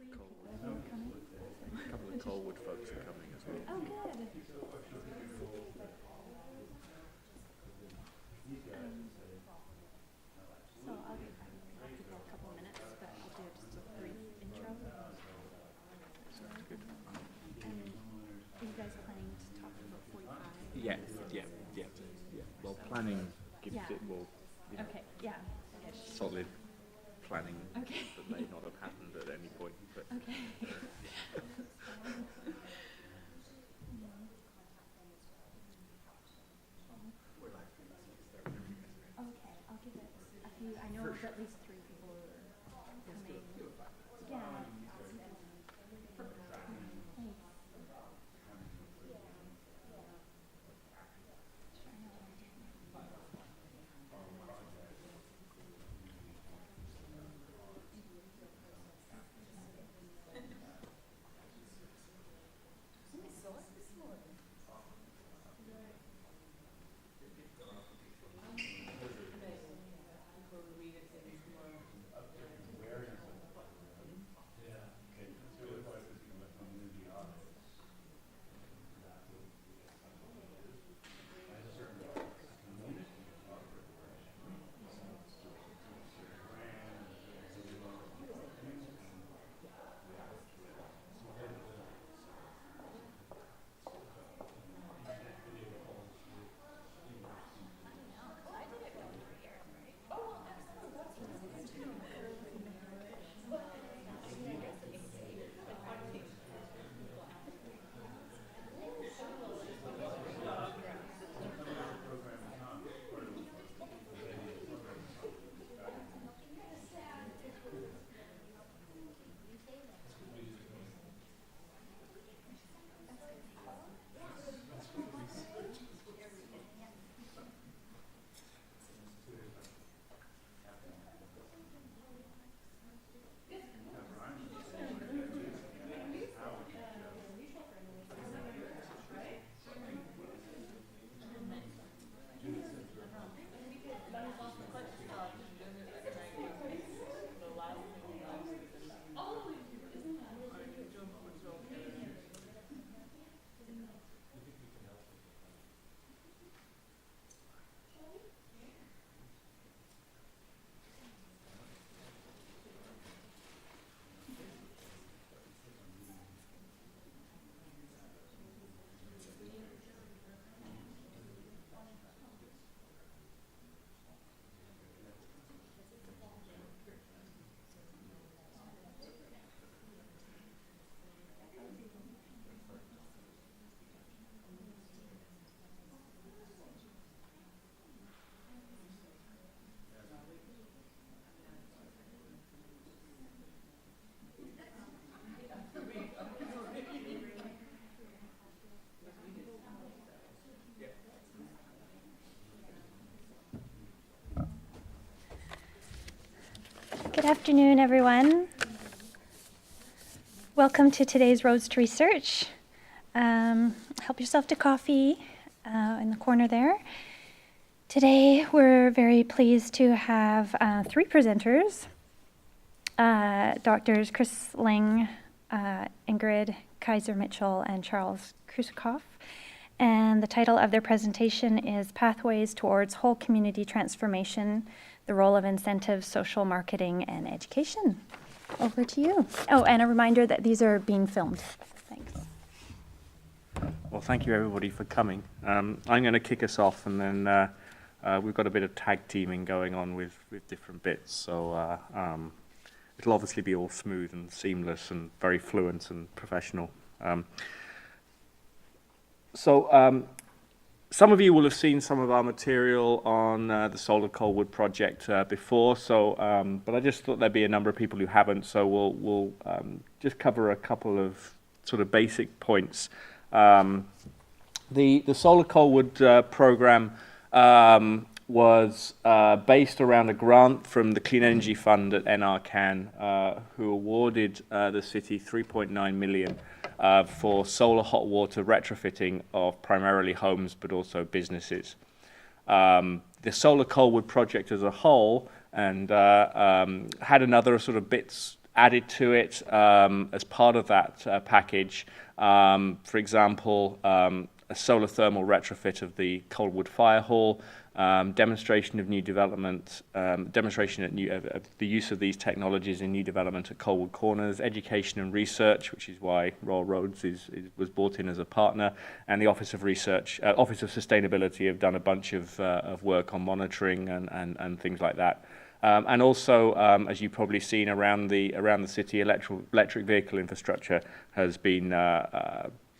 A couple of Colwood folks are coming as well. Oh, good. So I'll keep a couple of minutes, but I'll do just a brief intro. Sounds good. And are you guys planning to talk for 45? Yeah. Well, planning gives Yeah. it more, Okay, yeah. solid planning Okay. that may not have happened at any point. But Okay. Okay, I'll give it a few. I know at least 3 people are coming. Yeah. Thanks. Good afternoon, everyone. Welcome to today's Roads to Research. Help yourself to coffee in the corner there. Today, we're very pleased to have 3 presenters, Doctors Chris Ling, Ingrid Kaiser-Mitchell, and Charles Krusikoff. And the title of their presentation is Pathways Towards Whole Community Transformation, the Role of Incentives, Social Marketing, and Education. Over to you. Oh, and a reminder that these are being filmed. Thanks. Well, thank you everybody for coming. I'm going to kick us off, and then we've got a bit of tag teaming going on with different bits. So it'll obviously be all smooth and seamless and very fluent and professional. Some of you will have seen some of our material on the Solar Colwood project before, but I just thought there'd be a number of people who haven't, so we'll just cover a couple of sort of basic points. The Solar Colwood program was based around a grant from the Clean Energy Fund at NRCan, who awarded the city $3.9 million for solar hot water retrofitting of primarily homes but also businesses. The Solar Colwood project as a whole and had another sort of bits added to it as part of that package. For example, a solar thermal retrofit of the Colwood Fire Hall, demonstration of new development, demonstration of the use of these technologies in new development at Colwood Corners, education and research, which is why Royal Roads was brought in as a partner, and the Office of Research, Office of Sustainability have done a bunch of work on monitoring and things like that. And also, as you've probably seen around the city, electric vehicle infrastructure has been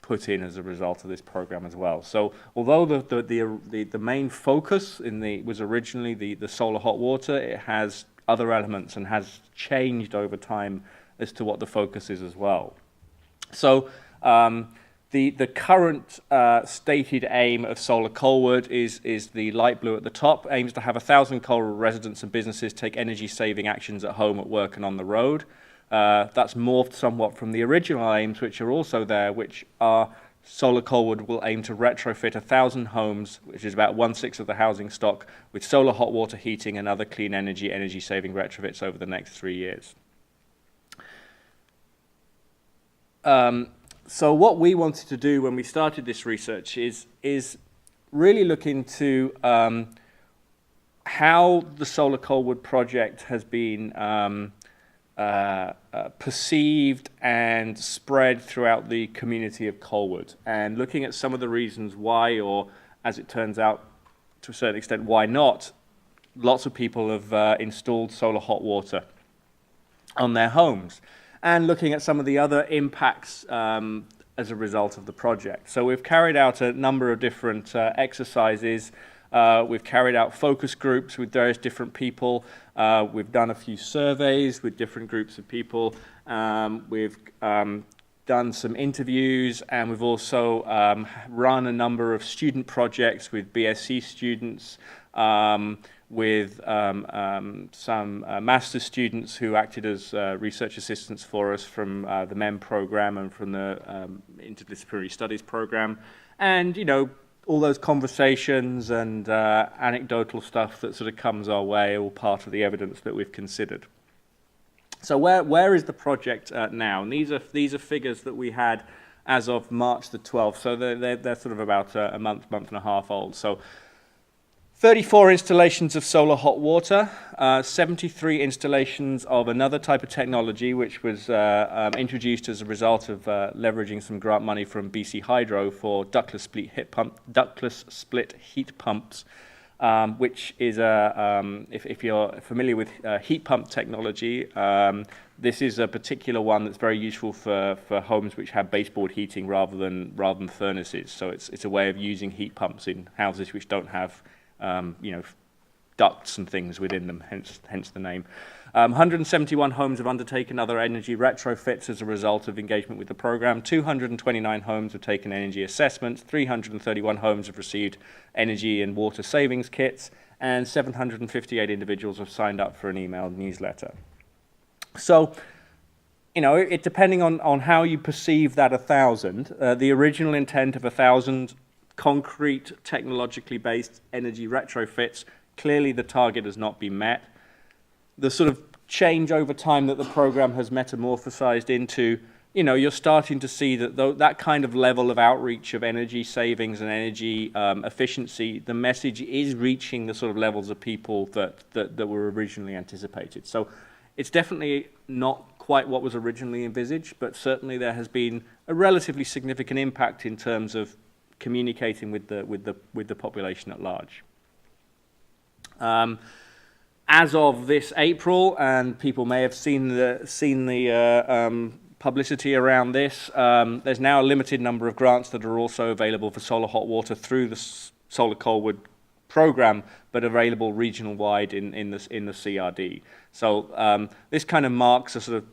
put in as a result of this program as well. So although the main focus was originally the solar hot water, it has other elements and has changed over time as to what the focus is as well. So the current stated aim of Solar Colwood is the light blue at the top, aims to have 1,000 Colwood residents and businesses take energy-saving actions at home, at work and on the road. That's morphed somewhat from the original aims, which are also there, which are Solar Colwood will aim to retrofit 1,000 homes, which is about 1/6 of the housing stock, with solar hot water heating and other clean energy-saving retrofits over the next 3 years. So what we wanted to do when we started this research is really look into how the Solar Colwood project has been perceived and spread throughout the community of Colwood, and looking at some of the reasons why, or as it turns out to a certain extent why not, lots of people have installed solar hot water on their homes, and looking at some of the other impacts as a result of the project. So we've carried out a number of different exercises. We've carried out focus groups with various different people. We've done a few surveys with different groups of people. We've done some interviews, and we've also run a number of student projects with BSc students, with some master's students who acted as research assistants for us from the MEM program and from the Interdisciplinary Studies program. And, you know, all those conversations and anecdotal stuff that sort of comes our way are all part of the evidence that we've considered. So where is the project now? And these are figures that we had as of March the 12th. So they're sort of about a month and a half old. So 34 installations of solar hot water, 73 installations of another type of technology which was introduced as a result of leveraging some grant money from BC Hydro for ductless split heat pumps, which is if you're familiar with heat pump technology, this is a particular one that's very useful for homes which have baseboard heating rather than furnaces. So it's a way of using heat pumps in houses which don't have ducts and things within them, hence the name. 171 homes have undertaken other energy retrofits as a result of engagement with the program. 229 homes have taken energy assessments. 331 homes have received energy and water savings kits, and 758 individuals have signed up for an email newsletter. So, you know, it depending on how you perceive that 1,000, the original intent of 1,000 concrete, technologically based energy retrofits, clearly the target has not been met. The sort of change over time that the program has metamorphosized into, you know, you're starting to see that that kind of level of outreach of energy savings and energy efficiency, the message is reaching the sort of levels of people that were originally anticipated. So it's definitely not quite what was originally envisaged, but certainly there has been a relatively significant impact in terms of communicating with the population at large. As of this April, and people may have seen the publicity around this, there's now a limited number of grants that are also available for solar hot water through the Solar Colwood program, but available regional-wide in the CRD. So this kind of marks a sort of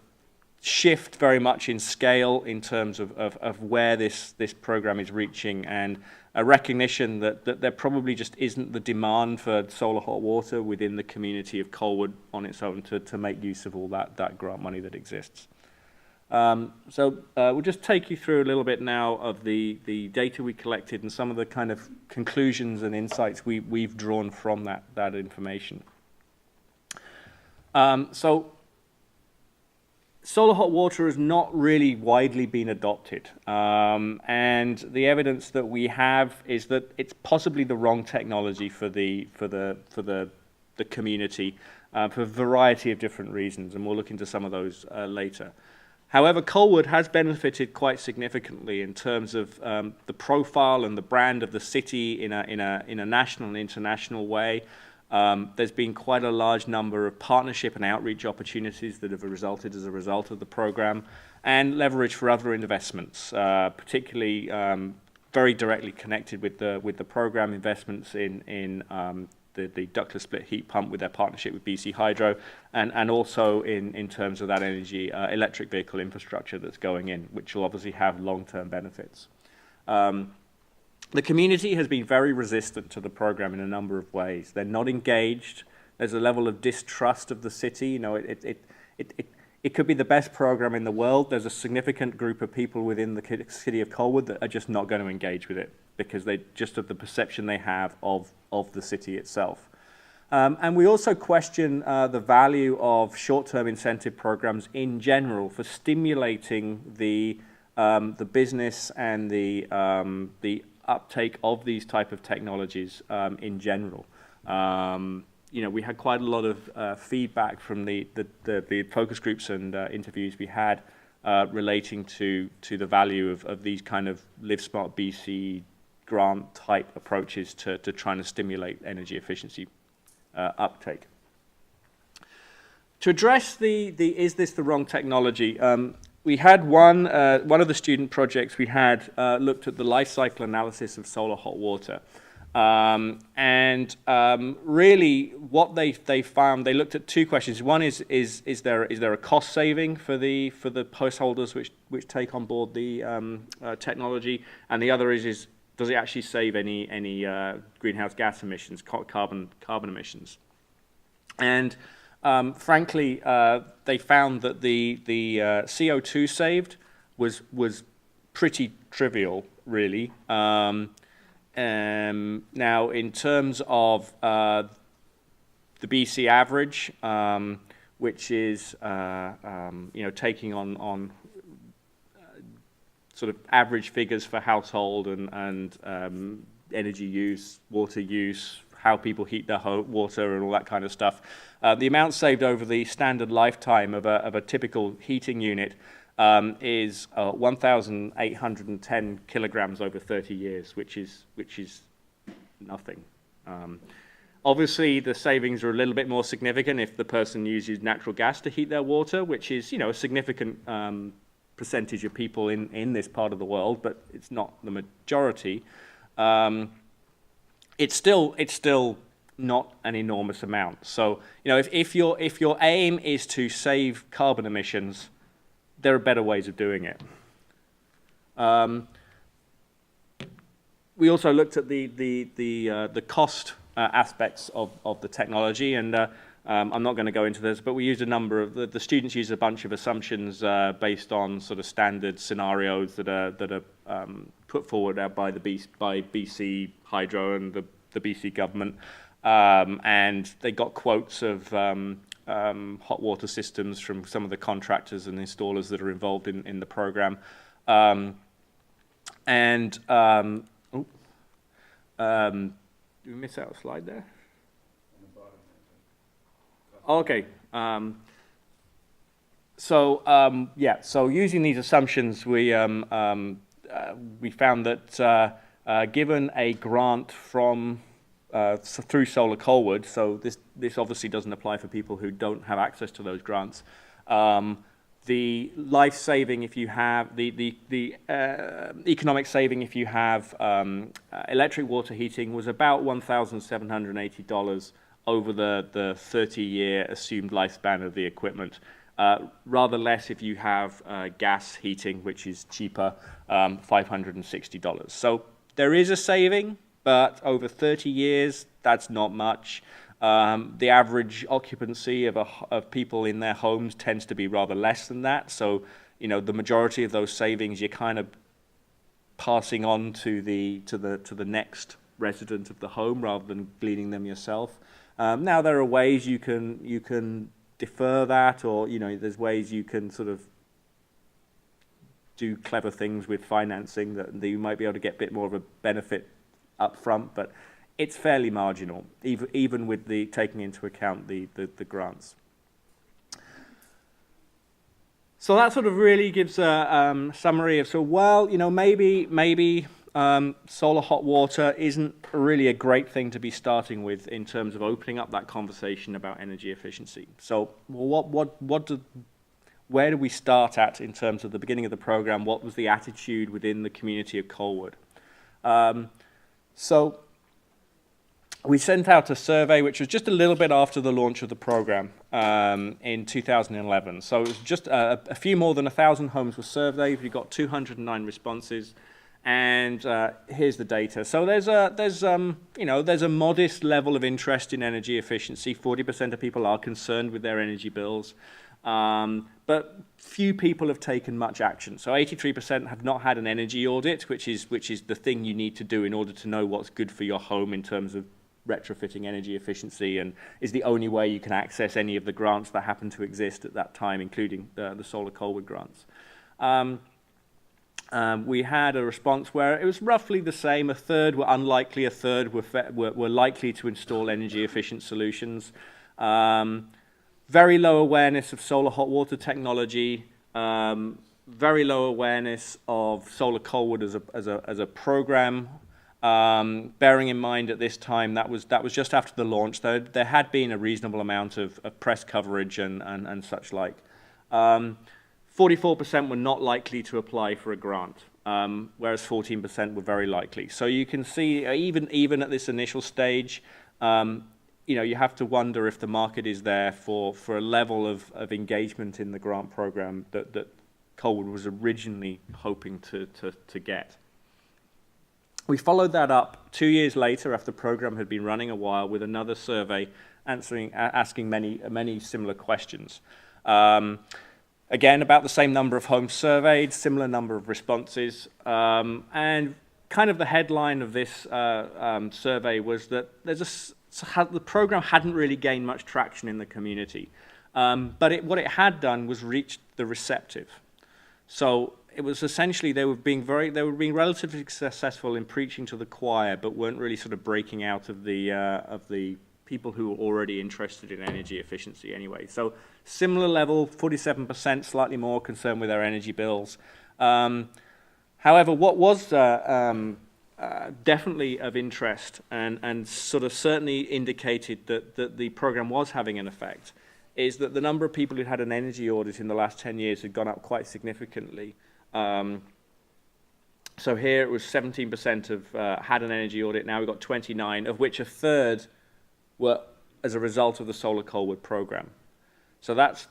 shift very much in scale in terms of where this program is reaching, and a recognition that there probably just isn't the demand for solar hot water within the community of Colwood on its own to make use of all that grant money that exists. So we'll just take you through a little bit now of the data we collected and some of the kind of conclusions and insights we've drawn from that information. So solar hot water has not really widely been adopted, and the evidence that we have is that it's possibly the wrong technology for the community for a variety of different reasons, and we'll look into some of those later. However, Colwood has benefited quite significantly in terms of the profile and the brand of the city in a national and international way. There's been quite a large number of partnership and outreach opportunities that have resulted as a result of the program, and leverage for other investments, particularly very directly connected with the program investments in the ductless split heat pump with their partnership with BC Hydro, and also in terms of that energy electric vehicle infrastructure that's going in, which will obviously have long-term benefits. The community has been very resistant to the program in a number of ways. They're not engaged. There's a level of distrust of the city. You know, it could be the best program in the world. There's a significant group of people within the city of Colwood that are just not going to engage with it because they just of the perception they have of the city itself. And we also question the value of short-term incentive programs in general for stimulating the business and the uptake of these type of technologies in general. You know, we had quite a lot of feedback from the focus groups and interviews we had relating to the value of these kind of Live Smart BC grant type approaches to trying to stimulate energy efficiency uptake. To address the is this the wrong technology, we had one of the student projects we had looked at the life cycle analysis of solar hot water. Really what they found, they looked at two questions. One is there a cost saving for the householders which take on board the technology, and the other is does it actually save any greenhouse gas emissions, carbon emissions? And frankly, they found that the CO2 saved was pretty trivial, really. Now, in terms of the BC average, which is you know, taking on sort of average figures for household and energy use, water use, how people heat their water and all that kind of stuff. The amount saved over the standard lifetime of a typical heating unit is 1,810 kilograms over 30 years, which is nothing. Obviously, the savings are a little bit more significant if the person uses natural gas to heat their water, which is, you know, a significant percentage of people in this part of the world, but it's not the majority. It's still not an enormous amount. So, you know, if your aim is to save carbon emissions, there are better ways of doing it. We also looked at the cost aspects of the technology, and I'm not going to go into this, but we used a number of the students used a bunch of assumptions based on sort of standard scenarios that are put forward by BC Hydro and the BC government, and they got quotes of hot water systems from some of the contractors and installers that are involved in the program, did we miss out a slide there? Okay. So using these assumptions, we found that given a grant from through Solar Colwood, so this obviously doesn't apply for people who don't have access to those grants. The life saving, if you have the economic saving, if you have electric water heating, was about $1,780 over the 30-year assumed lifespan of the equipment. Rather less if you have gas heating, which is cheaper, $560. So there is a saving, but over 30 years, that's not much. The average occupancy of people in their homes tends to be rather less than that. So, you know, the majority of those savings you're kind of passing on to the next resident of the home rather than gleaning them yourself. Now there are ways you can defer that, or there's ways you can sort of do clever things with financing that you might be able to get a bit more of a benefit up front, but it's fairly marginal, even with the taking into account the grants. So that sort of really gives a summary of, maybe solar hot water isn't really a great thing to be starting with in terms of opening up that conversation about energy efficiency. So where do we start at in terms of the beginning of the program? What was the attitude within the community of Colwood? So we sent out a survey, which was just a little bit after the launch of the program in 2011. So it was just a few more than 1,000 homes were surveyed. We got 209 responses, and here's the data. So there's a modest level of interest in energy efficiency. 40% of people are concerned with their energy bills, but few people have taken much action. So 83% have not had an energy audit, which is the thing you need to do in order to know what's good for your home in terms of retrofitting energy efficiency, and is the only way you can access any of the grants that happen to exist at that time, including the Solar Colwood grants. We had a response where it was roughly the same. A third were unlikely, a third were likely to install energy efficient solutions. Very low awareness of solar hot water technology, very low awareness of Solar Colwood as a program. Bearing in mind at this time that was just after the launch. There had been a reasonable amount of press coverage and such like. 44% were not likely to apply for a grant, whereas 14% were very likely. So you can see even at this initial stage, you have to wonder if the market is there for a level of engagement in the grant program that Colwood was originally hoping to get. We followed that up 2 years later, after the program had been running a while, with another survey asking many similar questions. Again, about the same number of homes surveyed, similar number of responses, and kind of the headline of this survey was that the program hadn't really gained much traction in the community, but what it had done was reach the receptive. So it was essentially they were being relatively successful in preaching to the choir, but weren't really sort of breaking out of the people who were already interested in energy efficiency anyway. So similar level, 47%, slightly more concerned with their energy bills. However, what was definitely of interest and sort of certainly indicated that the program was having an effect is that the number of people who had an energy audit in the last 10 years had gone up quite significantly. So here it was 17% had an energy audit. Now we've got 29, of which a third were as a result of the Solar Colwood program. So that's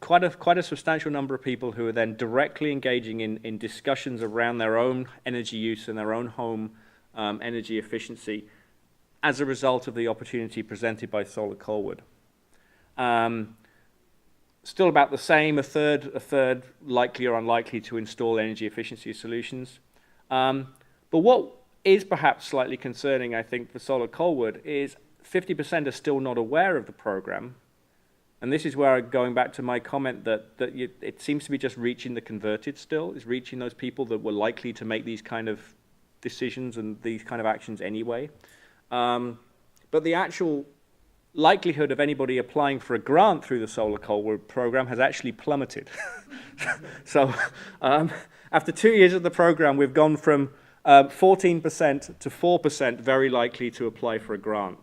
quite a substantial number of people who are then directly engaging in discussions around their own energy use and their own home energy efficiency as a result of the opportunity presented by Solar Colwood. Still about the same, a third likely or unlikely to install energy efficiency solutions. But what is perhaps slightly concerning, I think, for Solar Colwood is 50% are still not aware of the program. And this is where, going back to my comment that it seems to be just reaching the converted still. It's reaching those people that were likely to make these kind of decisions and these kind of actions anyway. But the actual likelihood of anybody applying for a grant through the Solar Colwood program has actually plummeted. So after 2 years of the program, we've gone from 14% to 4% very likely to apply for a grant.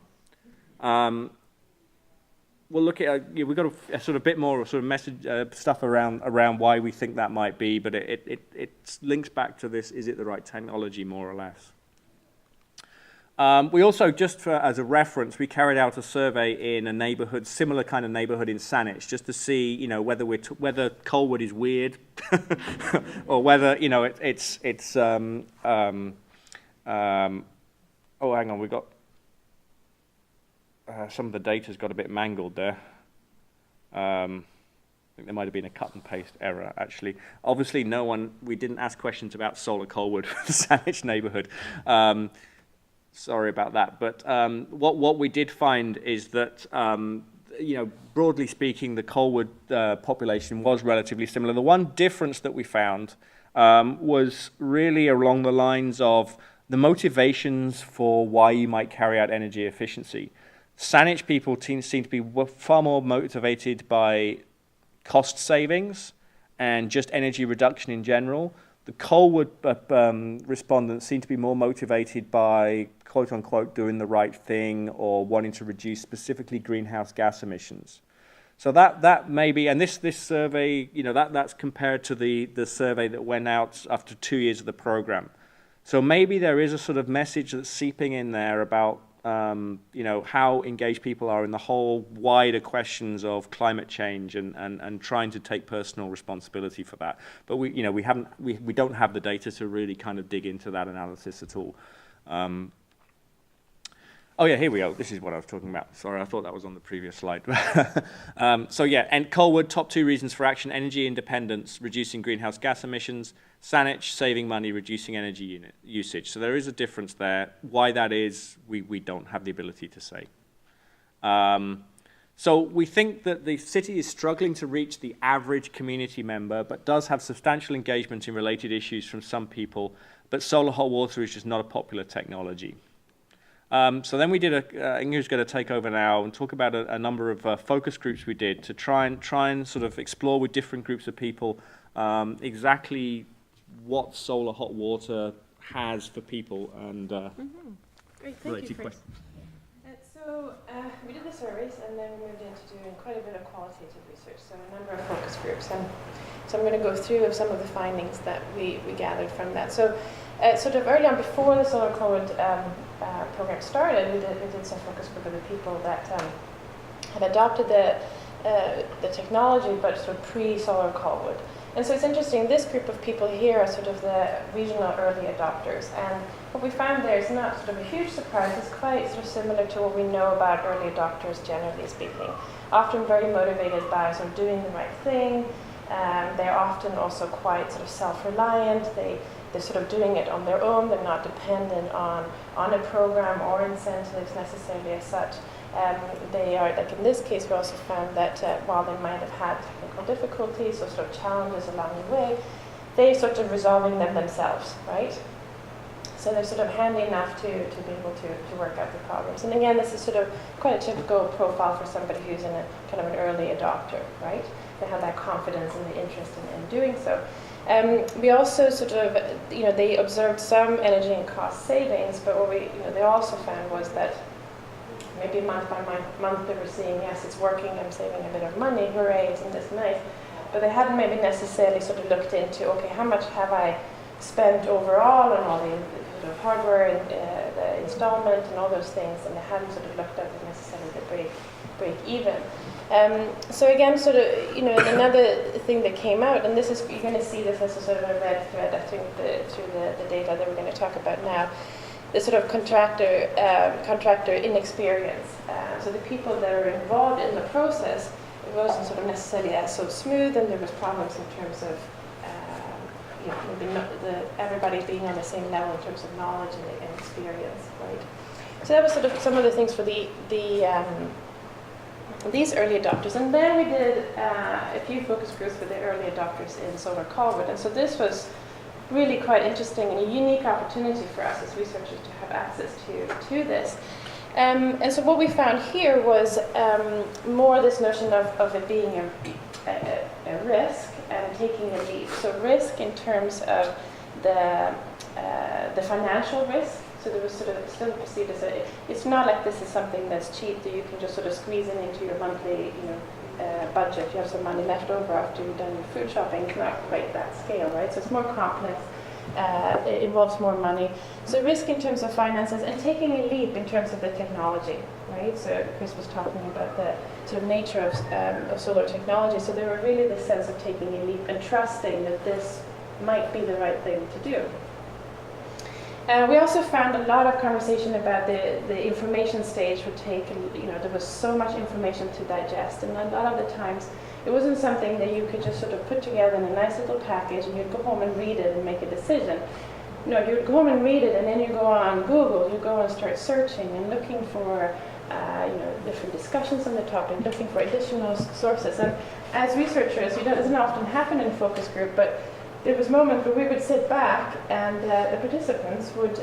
We'll look at, we've got a sort of bit more sort of message stuff around why we think that might be, but it links back to this: is it the right technology, more or less? We also, just as a reference, we carried out a survey in a neighborhood, similar kind of neighborhood in Saanich, just to see, whether whether Colwood is weird, or whether it's. Oh, hang on, we've got. Some of the data's got a bit mangled there. I think there might have been a cut and paste error, actually. Obviously, we didn't ask questions about Solar Colwood for the Saanich neighborhood. Sorry about that. But what we did find is that broadly speaking, the Colwood population was relatively similar. The one difference that we found was really along the lines of the motivations for why you might carry out energy efficiency. Saanich people seem to be far more motivated by cost savings and just energy reduction in general. The Colwood respondents seem to be more motivated by, quote unquote, doing the right thing or wanting to reduce specifically greenhouse gas emissions. So that may be, and this survey, that's compared to the survey that went out after 2 years of the program. So maybe there is a sort of message that's seeping in there about how engaged people are in the whole wider questions of climate change and trying to take personal responsibility for that. But we don't have the data to really kind of dig into that analysis at all. Oh yeah, here we go. This is what I was talking about. Sorry, I thought that was on the previous slide. So yeah, and Colwood, top 2 reasons for action: energy independence, reducing greenhouse gas emissions; Saanich, saving money, reducing energy usage. So there is a difference there. Why that is, we don't have the ability to say. So we think that the city is struggling to reach the average community member, but does have substantial engagement in related issues from some people, but solar hot water is just not a popular technology. So then we did Ingrid's going to take over now and talk about a number of focus groups we did to try and sort of explore with different groups of people exactly what solar hot water has for people and Great, thank you, Chris. So we did the surveys and then we moved into doing quite a bit of qualitative research, so a number of focus groups. And so I'm going to go through some of the findings that we gathered from that. So sort of early on, before the Solar Colwood program started, we did some focus group of the people that had adopted the technology, but sort of pre-Solar Colwood. And so it's interesting, this group of people here are sort of the regional early adopters. And what we found there is not sort of a huge surprise. It's quite sort of similar to what we know about early adopters, generally speaking. Often very motivated by sort of doing the right thing. They're often also quite sort of self-reliant. They're sort of doing it on their own. They're not dependent on a program or incentives necessarily as such. They are, like in this case, we also found that while they might have had technical difficulties or sort of challenges along the way, they're sort of resolving them themselves, right? So they're sort of handy enough to be able to work out the problems. And again, this is sort of quite a typical profile for somebody who's in a kind of an early adopter, right? They have that confidence and the interest in doing so. We also sort of, they observed some energy and cost savings, but what they also found was that maybe month by month they were seeing, yes, it's working, I'm saving a bit of money, hooray, isn't this nice? But they hadn't maybe necessarily sort of looked into, okay, how much have I spent overall on all the sort of hardware and the installment and all those things, and they hadn't sort of looked at it necessarily the break even. So again, sort of, another thing that came out, and this is, you're going to see this as a sort of a red thread, I think, through the data that we're going to talk about now, the sort of contractor inexperience. So the people that are involved in the process, it wasn't sort of necessarily as so smooth, and there was problems in terms of maybe not everybody being on the same level in terms of knowledge and experience, right? So that was sort of some of the things for these early adopters. And then we did a few focus groups with the early adopters in Solar Colwood. And so this was really quite interesting and a unique opportunity for us as researchers to have access to this. And so what we found here was more this notion of it being a risk and taking a leap. So risk in terms of the financial risk. So there was sort of still perceived as it's not like this is something that's cheap that you can just sort of squeeze in into your monthly budget. You have some money left over after you've done your food shopping. It's not quite that scale, right? So it's more complex. It involves more money. So risk in terms of finances and taking a leap in terms of the technology, right? So Chris was talking about the sort of nature of solar technology. So there were really this sense of taking a leap and trusting that this might be the right thing to do. We also found a lot of conversation about the information stage would take, there was so much information to digest, and a lot of the times it wasn't something that you could just sort of put together in a nice little package and you'd go home and read it and make a decision. You'd go home and read it, and then you go on Google, you go and start searching and looking for different discussions on the topic, looking for additional sources. And as researchers, it doesn't often happen in focus group, but there was moments where we would sit back and the participants would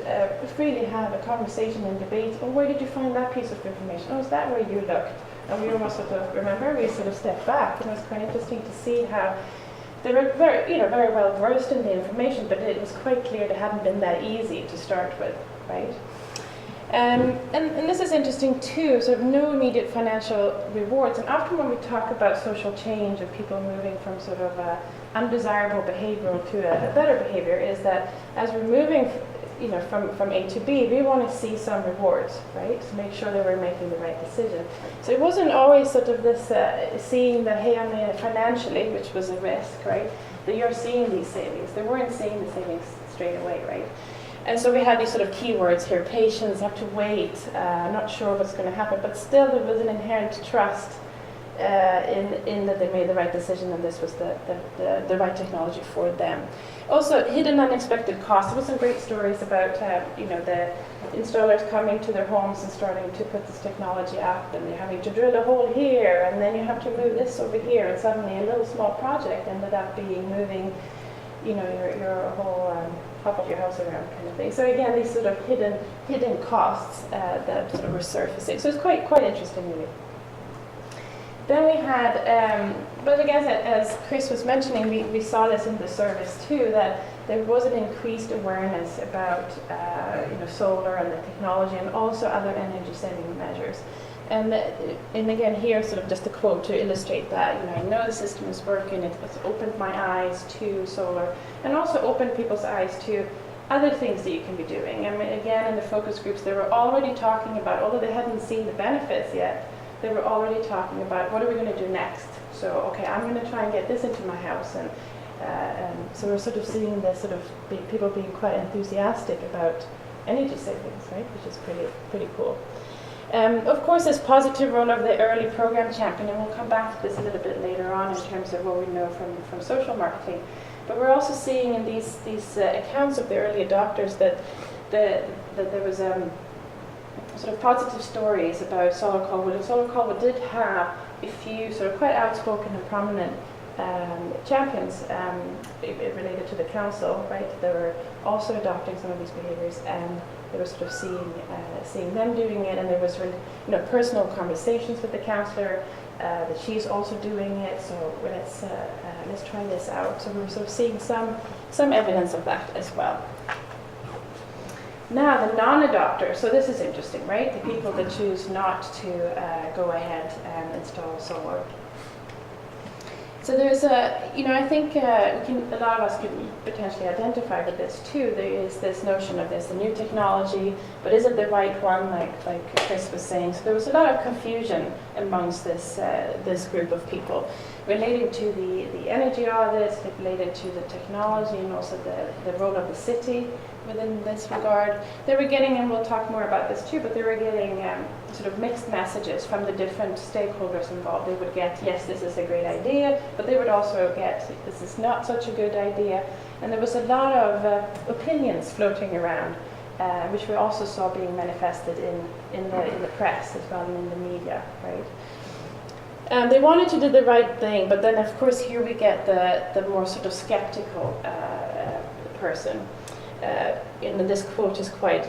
freely have a conversation and debate. Oh, where did you find that piece of information? Oh, is that where you looked? And we almost sort of, remember, we sort of stepped back, and it was quite interesting to see how they were very well versed in the information, but it was quite clear it hadn't been that easy to start with, right? And this is interesting too, sort of no immediate financial rewards. And often when we talk about social change of people moving from sort of undesirable behavior to a better behavior, is that as we're moving from A to B, we want to see some rewards, right? To make sure that we're making the right decision. So it wasn't always sort of this seeing that, hey, I'm in it financially, which was a risk, right? That you're seeing these savings. They weren't seeing the savings straight away, right? And so we had these sort of keywords here: patience, have to wait, not sure what's going to happen, but still there was an inherent trust in that they made the right decision and this was the right technology for them. Also, hidden unexpected costs. There were some great stories about the installers coming to their homes and starting to put this technology up, and they're having to drill a hole here, and then you have to move this over here, and suddenly a little small project ended up being moving, your whole half of your house around, kind of thing. So again, these sort of hidden costs that sort of were surfacing. So it's quite interesting, really. Then we had, but again, as Chris was mentioning, we saw this in the service too, that there was an increased awareness about solar and the technology, and also other energy-saving measures. And again, here, sort of just a quote to illustrate that. I know the system is working. It's opened my eyes to solar, and also opened people's eyes to other things that you can be doing. I mean, again, in the focus groups, they were already talking about, although they hadn't seen the benefits yet, they were already talking about what are we going to do next. So, okay, I'm going to try and get this into my house, and so we're sort of seeing this sort of people being quite enthusiastic about energy savings, right? Which is pretty cool. Of course, this positive role of the early program champion, and we'll come back to this a little bit later on in terms of what we know from social marketing. But we're also seeing in these accounts of the early adopters that there was sort of positive stories about Solar Colwood. And Solar Colwood did have a few sort of quite outspoken and prominent champions related to the council, right? They were also adopting some of these behaviors, and they were sort of seeing them doing it, and there was personal conversations with the councillor that she's also doing it. So let's try this out. So we're sort of seeing some evidence of that as well. Now the non-adopters. So this is interesting, right? The people that choose not to go ahead and install solar. So there's I think a lot of us can potentially identify with this too. There is this notion of this, the new technology, but is it the right one, like Chris was saying? So there was a lot of confusion amongst this group of people relating to the energy audits, related to the technology, and also the role of the city within this regard. They were getting, and we'll talk more about this too, but they were getting sort of mixed messages from the different stakeholders involved. They would get, yes, this is a great idea, but they would also get, this is not such a good idea. And there was a lot of opinions floating around, which we also saw being manifested in the press as well, and in the media, right? They wanted to do the right thing, but then of course here we get the more sort of skeptical person. And this quote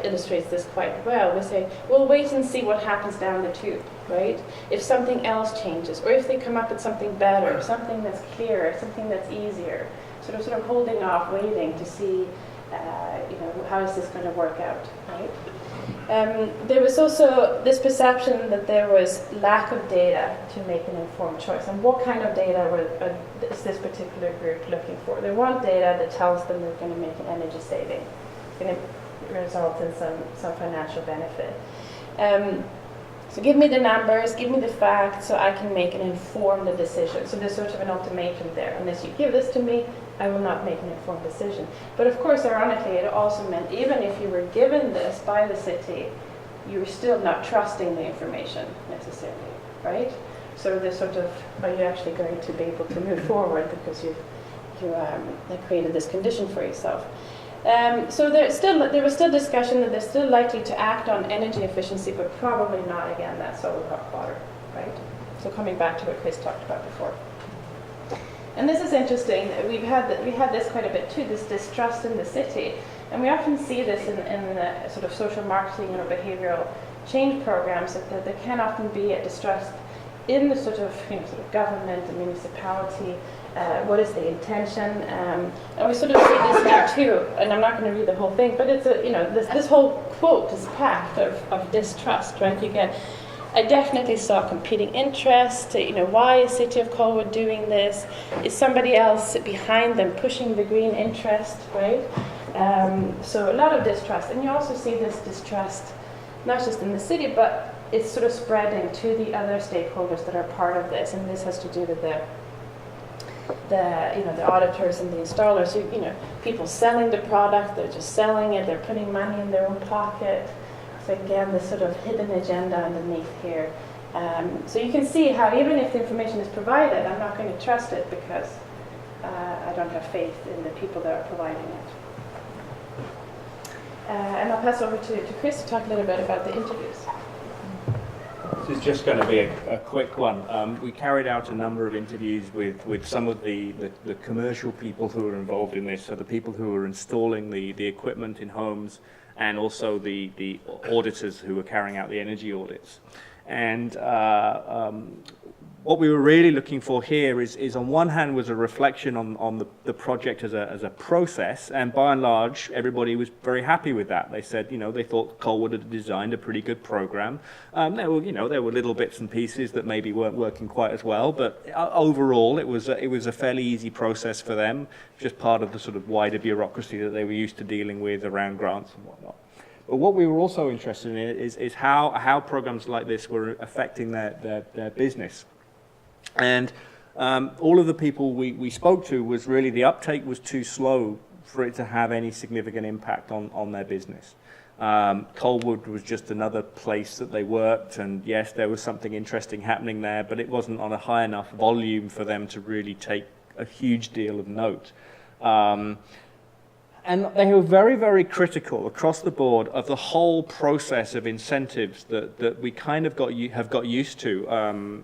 illustrates this quite well. We say, we'll wait and see what happens down the tube, right? If something else changes, or if they come up with something better, something that's clearer, something that's easier. Sort of holding off, waiting to see, how is this going to work out, right? There was also this perception that there was lack of data to make an informed choice. And what kind of data is this particular group looking for? They want data that tells them they're going to make an energy saving, going to result in some financial benefit. So give me the numbers, give me the facts, so I can make an informed decision. So there's sort of an ultimatum there. Unless you give this to me, I will not make an informed decision. But of course, ironically, it also meant even if you were given this by the city, you were still not trusting the information necessarily, right? So there's sort of, are you actually going to be able to move forward because you created this condition for yourself? So there was still discussion that they're still likely to act on energy efficiency, but probably not again that solar hot water, right? So coming back to what Chris talked about before. And this is interesting. We've had this quite a bit too, this distrust in the city. And we often see this in the sort of social marketing or behavioral change programs, that there can often be a distrust in the sort of government, the municipality. What is the intention? And we sort of see this here too. And I'm not going to read the whole thing, but it's this whole quote is packed of distrust, right? I definitely saw competing interests. Why is City of Colwood doing this? Is somebody else behind them pushing the green interest, right? So a lot of distrust, and you also see this distrust not just in the city, but it's sort of spreading to the other stakeholders that are part of this, and this has to do with the auditors and the installers. People selling the product, they're just selling it, they're putting money in their own pocket. So again, this sort of hidden agenda underneath here. So you can see how even if the information is provided, I'm not going to trust it because I don't have faith in the people that are providing it. And I'll pass over to Chris to talk a little bit about the interviews. This is just going to be a quick one. We carried out a number of interviews with some of the commercial people who are involved in this, so the people who are installing the equipment in homes, and also the auditors who are carrying out the energy audits. And what we were really looking for here is on one hand was a reflection on the project as a process, and by and large everybody was very happy with that. They said they thought Colwood had designed a pretty good program. There were little bits and pieces that maybe weren't working quite as well, but overall it was a fairly easy process for them, just part of the sort of wider bureaucracy that they were used to dealing with around grants and whatnot. But what we were also interested in is how programs like this were affecting their business. And all of the people we spoke to was really the uptake was too slow for it to have any significant impact on their business. Colwood was just another place that they worked, and yes, there was something interesting happening there, but it wasn't on a high enough volume for them to really take a huge deal of note. And they were very, very critical across the board of the whole process of incentives that we kind of have got used to,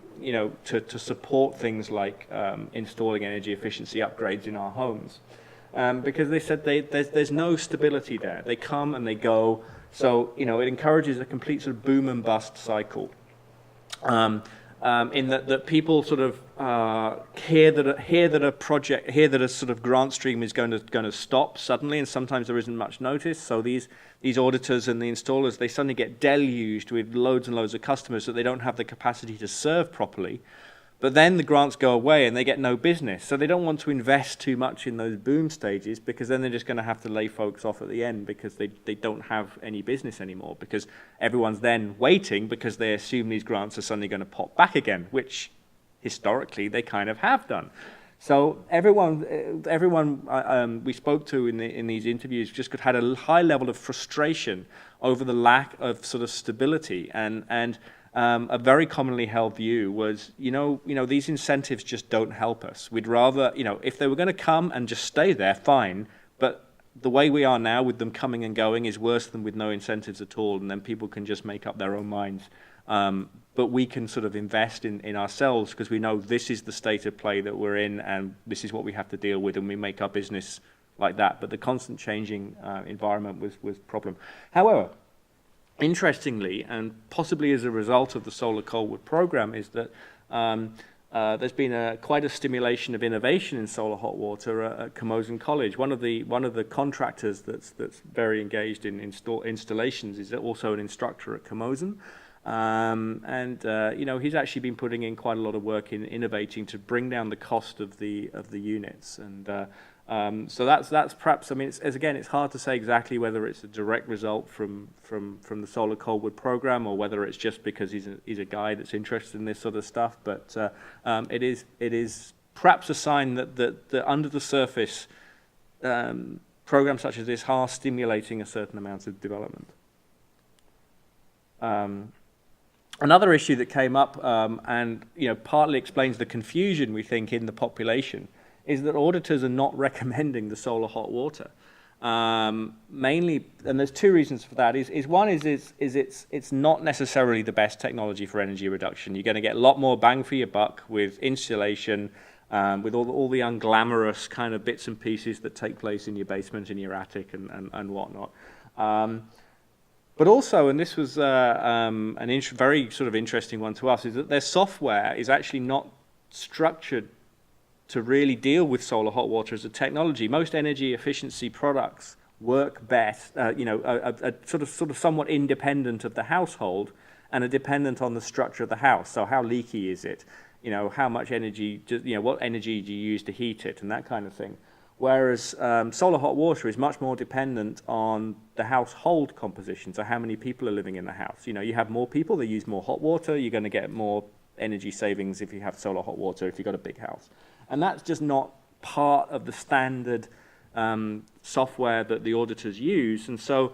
to support things like installing energy efficiency upgrades in our homes. Because they said there's no stability there. They come and they go. So, it encourages a complete sort of boom and bust cycle. In that people sort of hear that a sort of grant stream is going to stop suddenly, and sometimes there isn't much notice. So these auditors and the installers, they suddenly get deluged with loads and loads of customers that they don't have the capacity to serve properly. But then the grants go away and they get no business. So they don't want to invest too much in those boom stages, because then they're just going to have to lay folks off at the end because they don't have any business anymore, because everyone's then waiting because they assume these grants are suddenly going to pop back again, which historically they kind of have done. So everyone we spoke to in these interviews just had a high level of frustration over the lack of sort of stability, and a very commonly held view was, these incentives just don't help us. We'd rather, if they were going to come and just stay there, fine. But the way we are now with them coming and going is worse than with no incentives at all. And then people can just make up their own minds. But we can sort of invest in ourselves because we know this is the state of play that we're in, and this is what we have to deal with, and we make our business like that. But the constant changing environment was a problem. However, interestingly, and possibly as a result of the Solar Colwood program, is that there's been quite a stimulation of innovation in solar hot water at Camosun College. One of the contractors that's very engaged in installations is also an instructor at Camosun, and he's actually been putting in quite a lot of work in innovating to bring down the cost of the units. And so that's perhaps, it's hard to say exactly whether it's a direct result from the Solar Colwood program, or whether it's just because he's a guy that's interested in this sort of stuff. But it is perhaps a sign that under the surface, programs such as this are stimulating a certain amount of development. Another issue that came up, and partly explains the confusion we think in the population, is that auditors are not recommending the solar hot water. Mainly, and there's two reasons for that. One is it's not necessarily the best technology for energy reduction. You're going to get a lot more bang for your buck with insulation, with all the unglamorous kind of bits and pieces that take place in your basement, in your attic, and whatnot. But also, and this was very sort of interesting one to us, is that their software is actually not structured to really deal with solar hot water as a technology. Most energy efficiency products work best, are sort of somewhat independent of the household and are dependent on the structure of the house. So how leaky is it? How much energy, what energy do you use to heat it, and that kind of thing. Whereas solar hot water is much more dependent on the household composition, so how many people are living in the house. You have more people, they use more hot water, you're going to get more energy savings if you have solar hot water if you've got a big house. And that's just not part of the standard software that the auditors use. And so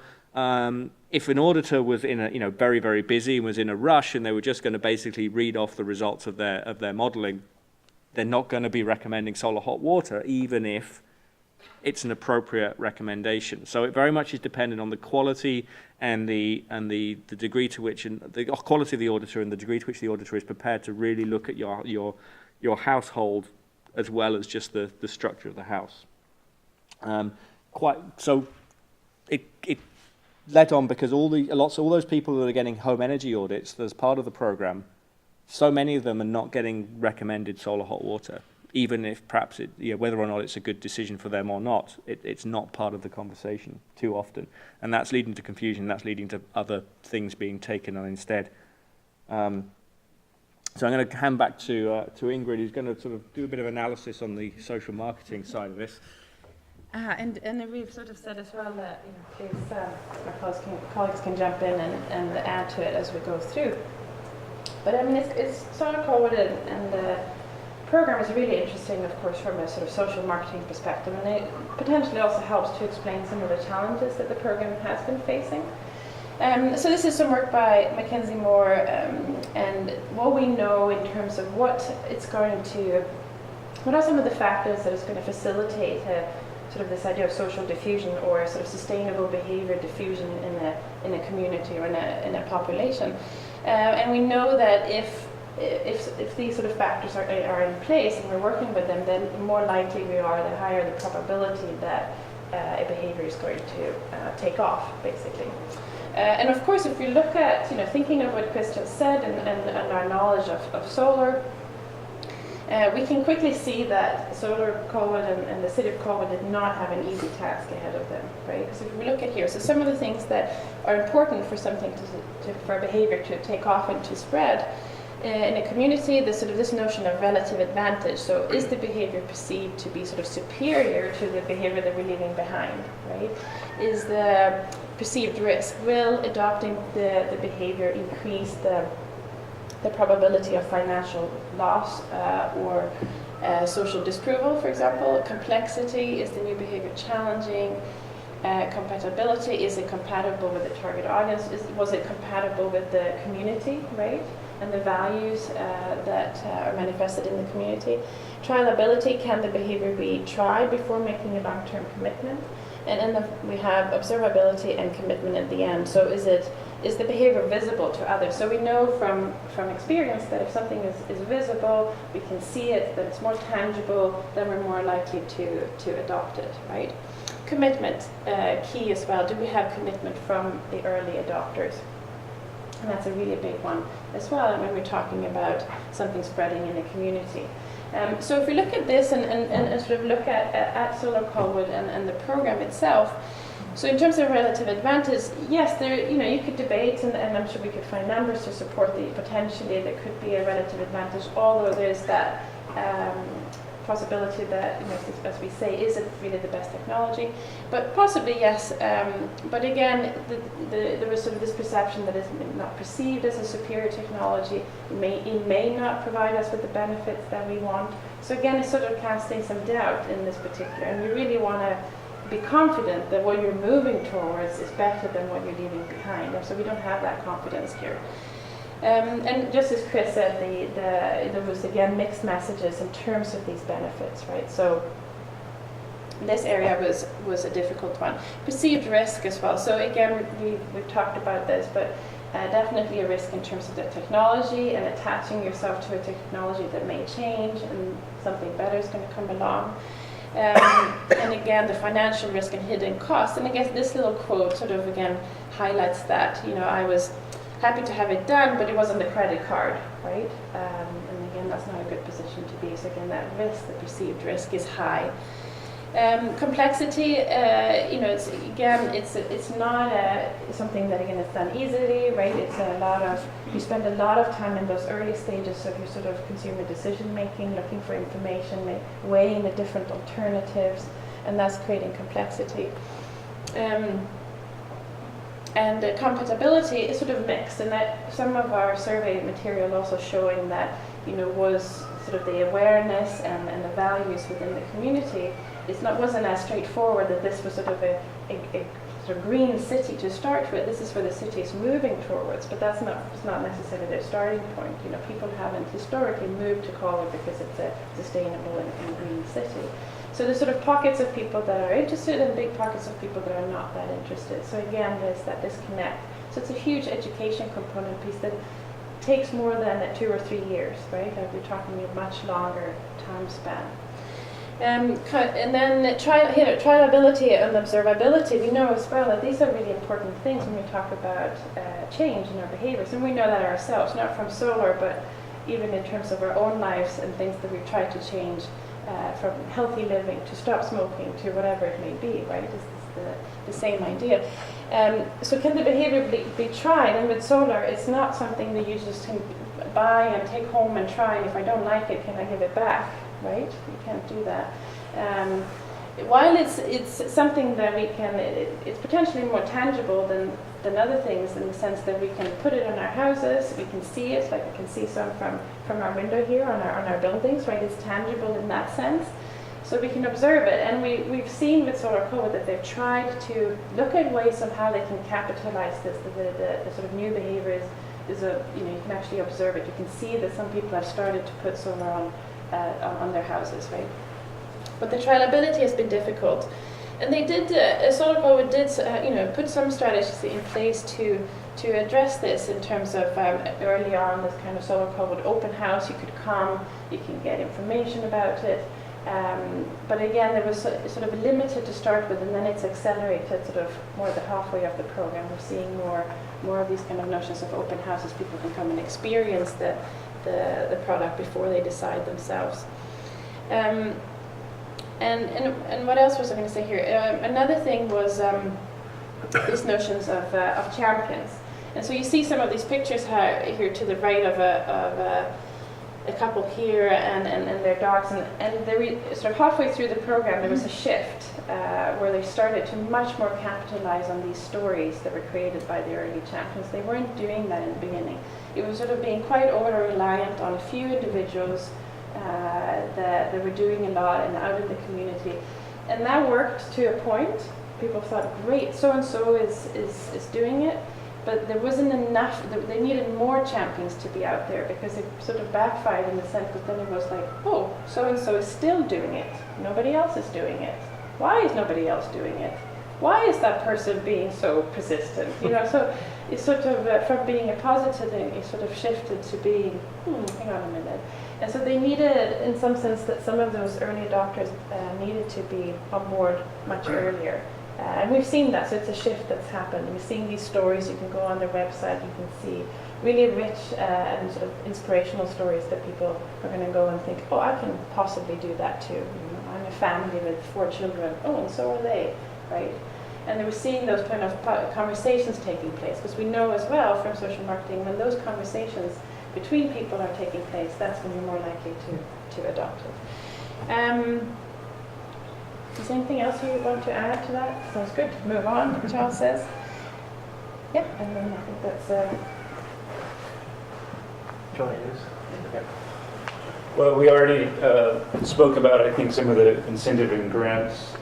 if an auditor was in a very, very busy and was in a rush and they were just going to basically read off the results of their modeling, they're not going to be recommending solar hot water, even if it's an appropriate recommendation. So it very much is dependent on the quality and the degree to which, and the quality of the auditor and the degree to which the auditor is prepared to really look at your household as well as just the structure of the house. So it led on because all those people that are getting home energy audits as part of the program, so many of them are not getting recommended solar hot water, even if perhaps whether or not it's a good decision for them or not, it's not part of the conversation too often, and that's leading to confusion. That's leading to other things being taken on instead. So I'm going to hand back to Ingrid, who's going to sort of do a bit of analysis on the social marketing side of this. And we've sort of said as well that please, our colleagues can jump in and add to it as we go through. But I mean, it's Solar Colwood and the program is really interesting, of course, from a sort of social marketing perspective, and it potentially also helps to explain some of the challenges that the program has been facing. So this is some work by Mackenzie Moore, and what we know in terms of what are some of the factors that is going to facilitate sort of this idea of social diffusion or sort of sustainable behavior diffusion in a community or in a population. And we know that if these sort of factors are in place and we're working with them, then the more likely we are, the higher the probability that a behavior is going to take off, basically. And of course, if we look at, thinking of what Chris just said and our knowledge of solar, we can quickly see that Solar Colwood and the city of Colwood did not have an easy task ahead of them, right? Because if we look at here, so some of the things that are important for something for a behavior to take off and to spread in a community, this notion of relative advantage. So is the behavior perceived to be sort of superior to the behavior that we're leaving behind, right? Is the perceived risk, will adopting the behavior increase the probability of financial loss or social disapproval, for example? Complexity, is the new behavior challenging? Compatibility, is it compatible with the target audience? Was it compatible with the community, right? And the values that are manifested in the community. Trialability, can the behavior be tried before making a long-term commitment? And then we have observability and commitment at the end. So is the behavior visible to others? So we know from experience that if something is visible, we can see it, that it's more tangible, then we're more likely to adopt it, right? Commitment, key as well. Do we have commitment from the early adopters? And that's a really big one as well when we're talking about something spreading in a community. So if we look at this and sort of look at Solar Colwood and the program itself, so in terms of relative advantage, yes, you could debate, and I'm sure we could find numbers to support potentially there could be a relative advantage, although there's that possibility that, as we say, is it really the best technology? But possibly yes. But again, there was sort of this perception that it's not perceived as a superior technology. It may not provide us with the benefits that we want. So again, it's sort of casting some doubt in this particular, and we really want to be confident that what you're moving towards is better than what you're leaving behind. And so we don't have that confidence here. And just as Chris said, there was again mixed messages in terms of these benefits, right? So This area was a difficult one. Perceived risk as well. So again, we've talked about this, but definitely a risk in terms of the technology and attaching yourself to a technology that may change and something better is going to come along. And again, the financial risk and hidden costs. And I guess this little quote sort of again highlights that. You know, I was happy to have it done, but it wasn't the credit card, right? And again, that's not a good position to be. So again, that risk, the perceived risk, is high. Complexity, you know, it's not something that again is done easily, right? It's a lot of, you spend a lot of time in those early stages of your sort of consumer decision making, looking for information, weighing the different alternatives, and that's creating complexity. And the compatibility is sort of mixed, and that some of our survey material also showing that, you know, was sort of the awareness and the values within the community. Wasn't as straightforward that this was sort of a sort of green city to start with. This is where the city is moving towards, but it's not necessarily their starting point. You know, people haven't historically moved to Colwood because it's a sustainable and green city. So there's sort of pockets of people that are interested and big pockets of people that are not that interested. So again, there's that disconnect. So it's a huge education component piece that takes more than 2 or 3 years, right? We're talking a much longer time span. And then trialability and observability. We know as well that these are really important things when we talk about change in our behaviors. And we know that ourselves, not from solar, but even in terms of our own lives and things that we've tried to change, from healthy living to stop smoking to whatever it may be, right? This is the same idea. So can the behavior be tried? And with solar, it's not something that you just can buy and take home and try. And if I don't like it, can I give it back? Right? You can't do that. While it's something that we can, it's potentially more tangible than other things in the sense that we can put it on our houses, we can see it, like we can see some from our window here on our buildings, right? It's tangible in that sense. So we can observe it, and we've seen with Solar Colwood that they've tried to look at ways of how they can capitalize this. The sort of new behavior is you can actually observe it. You can see that some people have started to put solar on their houses, right? But the trialability has been difficult, and they did. Solar Colwood did, put some strategies in place to address this in terms of early on this kind of Solar Colwood open house. You could come, you can get information about it, but again, there was sort of limited to start with, and then it's accelerated sort of more the halfway of the program. We're seeing more of these kind of notions of open houses. People can come and experience the product before they decide themselves. And what else was I going to say here? Another thing was these notions of champions. And so you see some of these pictures here to the right of a couple here and their dogs. And sort of halfway through the program, there was a shift where they started to much more capitalize on these stories that were created by the early champions. They weren't doing that in the beginning. It was sort of being quite over-reliant on a few individuals that were doing a lot and out in the community. And that worked to a point. People thought, great, so-and-so is doing it. But there wasn't enough, they needed more champions to be out there because it sort of backfired in the sense that then it was like, oh, so-and-so is still doing it. Nobody else is doing it. Why is nobody else doing it? Why is that person being so persistent? So it's sort of, from being a positive thing, it sort of shifted to being, hang on a minute. And so they needed, in some sense, that some of those early adopters needed to be on board much earlier. And we've seen that, so it's a shift that's happened. We've seen these stories. You can go on their website, you can see really rich and sort of inspirational stories that people are going to go and think, oh, I can possibly do that too. I'm a family with 4 children. Oh, and so are they, right? And they were seeing those kind of conversations taking place, because we know as well from social marketing, when those conversations between people are taking place, that's when you're more likely to adopt it. Is there anything else you want to add to that? Sounds good. Move on, Charles says. Yeah, and then I think that's... Shall I use? Okay. Well, we already spoke about, I think, some of the incentive and grants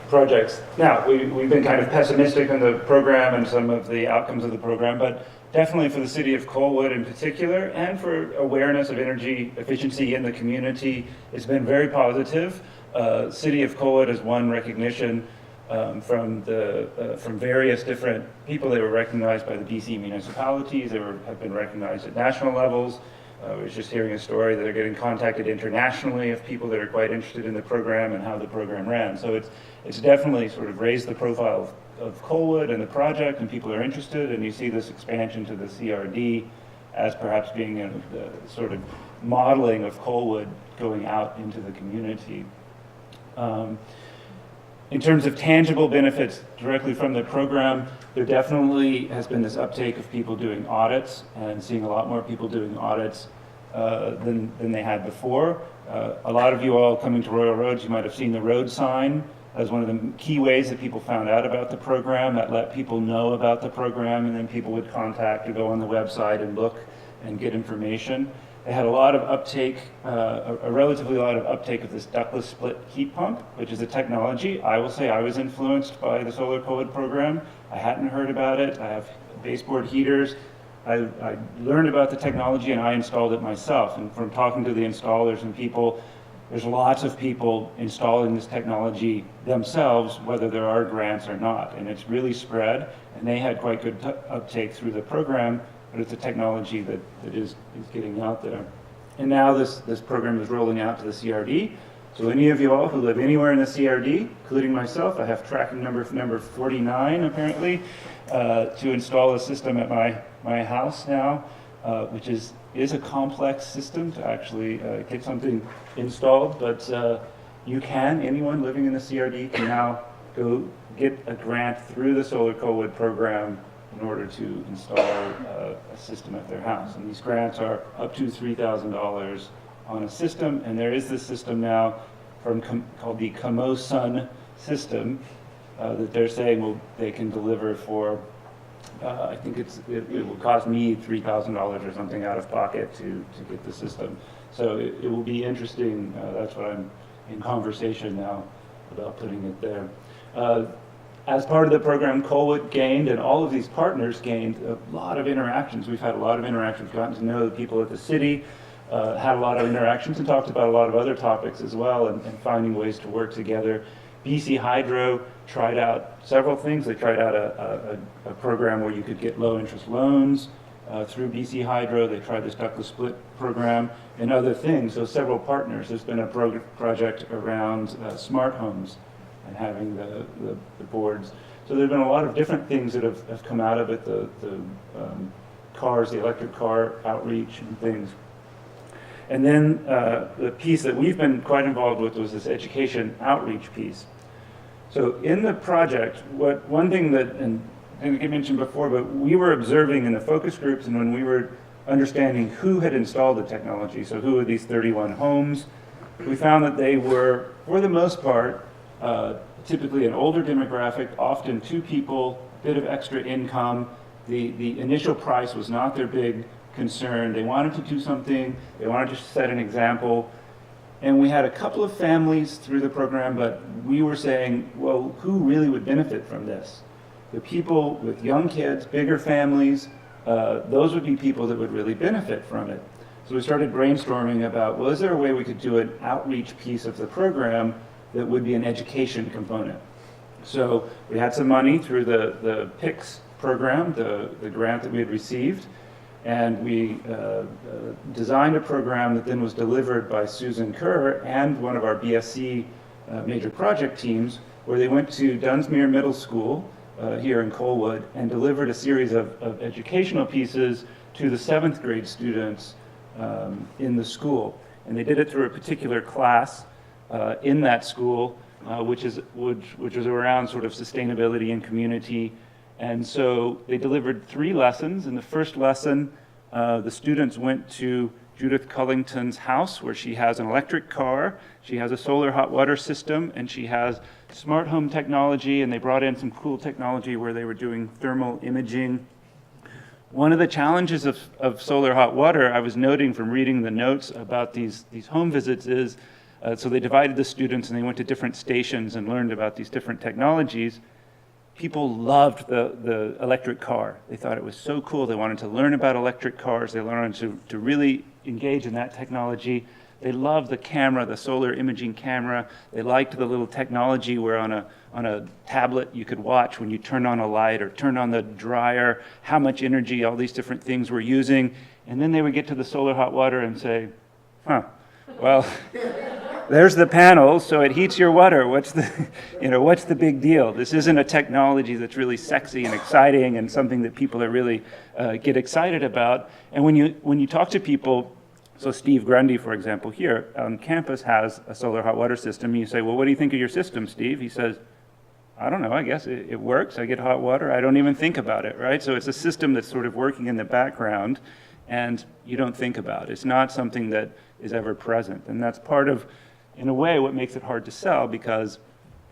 projects. Now, we've been kind of pessimistic on the program and some of the outcomes of the program, but definitely for the city of Colwood in particular, and for awareness of energy efficiency in the community, it's been very positive. City of Colwood has won recognition from various different people. They were recognized by the BC municipalities. They have been recognized at national levels. I was just hearing a story that they're getting contacted internationally of people that are quite interested in the program and how the program ran. So it's definitely sort of raised the profile of Colwood and the project, and people are interested, and you see this expansion to the CRD as perhaps being the sort of modeling of Colwood going out into the community. In terms of tangible benefits directly from the program, there definitely has been this uptake of people doing audits and seeing a lot more people doing audits than they had before. A lot of you all coming to Royal Roads, you might have seen the road sign as one of the key ways that people found out about the program, that let people know about the program, and then people would contact or go on the website and look and get information. They had a lot of uptake, a relatively lot of uptake of this ductless split heat pump, which is a technology. I will say I was influenced by the Solar Colwood program. I hadn't heard about it. I have baseboard heaters. I learned about the technology and I installed it myself. And from talking to the installers and people, there's lots of people installing this technology themselves, whether there are grants or not. And it's really spread, and they had quite good uptake through the program. But it's a technology that is getting out there. And now this program is rolling out to the CRD. So any of you all who live anywhere in the CRD, including myself, I have tracking number 49 apparently, to install a system at my house now, which is a complex system to actually get something installed. But anyone living in the CRD can now go get a grant through the Solar Colwood program in order to install a system at their house. And these grants are up to $3,000 on a system, and there is this system now called the Sun system that they're saying they can deliver for, I think it will cost me $3,000 or something out of pocket to get the system. So it will be interesting. That's what I'm in conversation now about putting it there. As part of the program, Colwood gained, and all of these partners gained, a lot of interactions. We've had a lot of interactions, gotten to know the people at the city, had a lot of interactions, and talked about a lot of other topics as well, and finding ways to work together. BC Hydro tried out several things. They tried out a program where you could get low-interest loans through BC Hydro. They tried this ductless split program and other things. So several partners. There's been a project around smart homes and having the boards. So there have been a lot of different things that have come out of it, the electric car outreach and things. And then the piece that we've been quite involved with was this education outreach piece. So in the project, one thing that, and I mentioned before, but we were observing in the focus groups and when we were understanding who had installed the technology, so who are these 31 homes, we found that they were, for the most part, typically an older demographic, often two people, a bit of extra income. The initial price was not their big concern. They wanted to do something. They wanted to set an example. And we had a couple of families through the program, but we were saying, well, who really would benefit from this? The people with young kids, bigger families, those would be people that would really benefit from it. So we started brainstorming about, well, is there a way we could do an outreach piece of the program that would be an education component? So we had some money through the PICS program, the grant that we had received, and we designed a program that then was delivered by Susan Kerr and one of our BSc major project teams, where they went to Dunsmuir Middle School here in Colwood and delivered a series of educational pieces to the 7th grade students in the school. And they did it through a particular class in that school, which was around sort of sustainability and community. And so they delivered 3 lessons. In the first lesson, the students went to Judith Cullington's house, where she has an electric car, she has a solar hot water system, and she has smart home technology, and they brought in some cool technology where they were doing thermal imaging. One of the challenges of solar hot water, I was noting from reading the notes about these home visits is, so they divided the students and they went to different stations and learned about these different technologies. people loved the electric car. They thought it was so cool. They wanted to learn about electric cars. They wanted to really engage in that technology. They loved the camera, the solar imaging camera. They liked the little technology where on a tablet you could watch when you turn on a light or turn on the dryer, how much energy all these different things were using. And then they would get to the solar hot water and say, huh, well, there's the panel, so it heats your water. What's the big deal? This isn't a technology that's really sexy and exciting and something that people are really get excited about. And when you talk to people, so Steve Grundy, for example, here on campus has a solar hot water system. And you say, well, what do you think of your system, Steve? He says, I don't know, I guess it works. I get hot water. I don't even think about it, right? So it's a system that's sort of working in the background and you don't think about it. It's not something that is ever present. And that's part of, in a way, what makes it hard to sell, because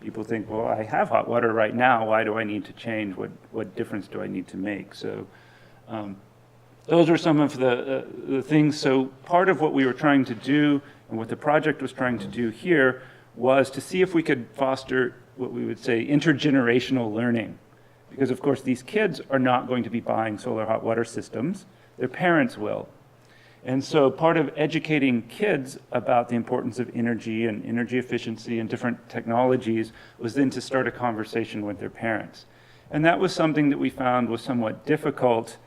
people think, well, I have hot water right now. Why do I need to change? What difference do I need to make? So those are some of the things. So part of what we were trying to do and what the project was trying to do here was to see if we could foster what we would say intergenerational learning. Because of course these kids are not going to be buying solar hot water systems. Their parents will. And so part of educating kids about the importance of energy and energy efficiency and different technologies was then to start a conversation with their parents. And that was something that we found was somewhat difficult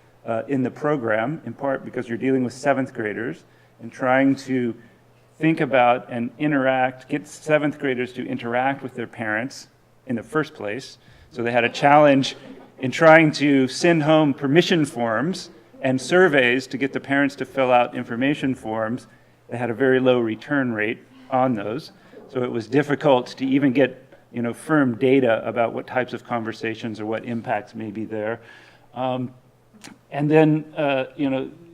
in the program, in part because you're dealing with 7th graders and trying to think about and interact, get 7th graders to interact with their parents in the first place. So they had a challenge in trying to send home permission forms and surveys to get the parents to fill out information forms. They had a very low return rate on those. So it was difficult to even get firm data about what types of conversations or what impacts may be there. And then,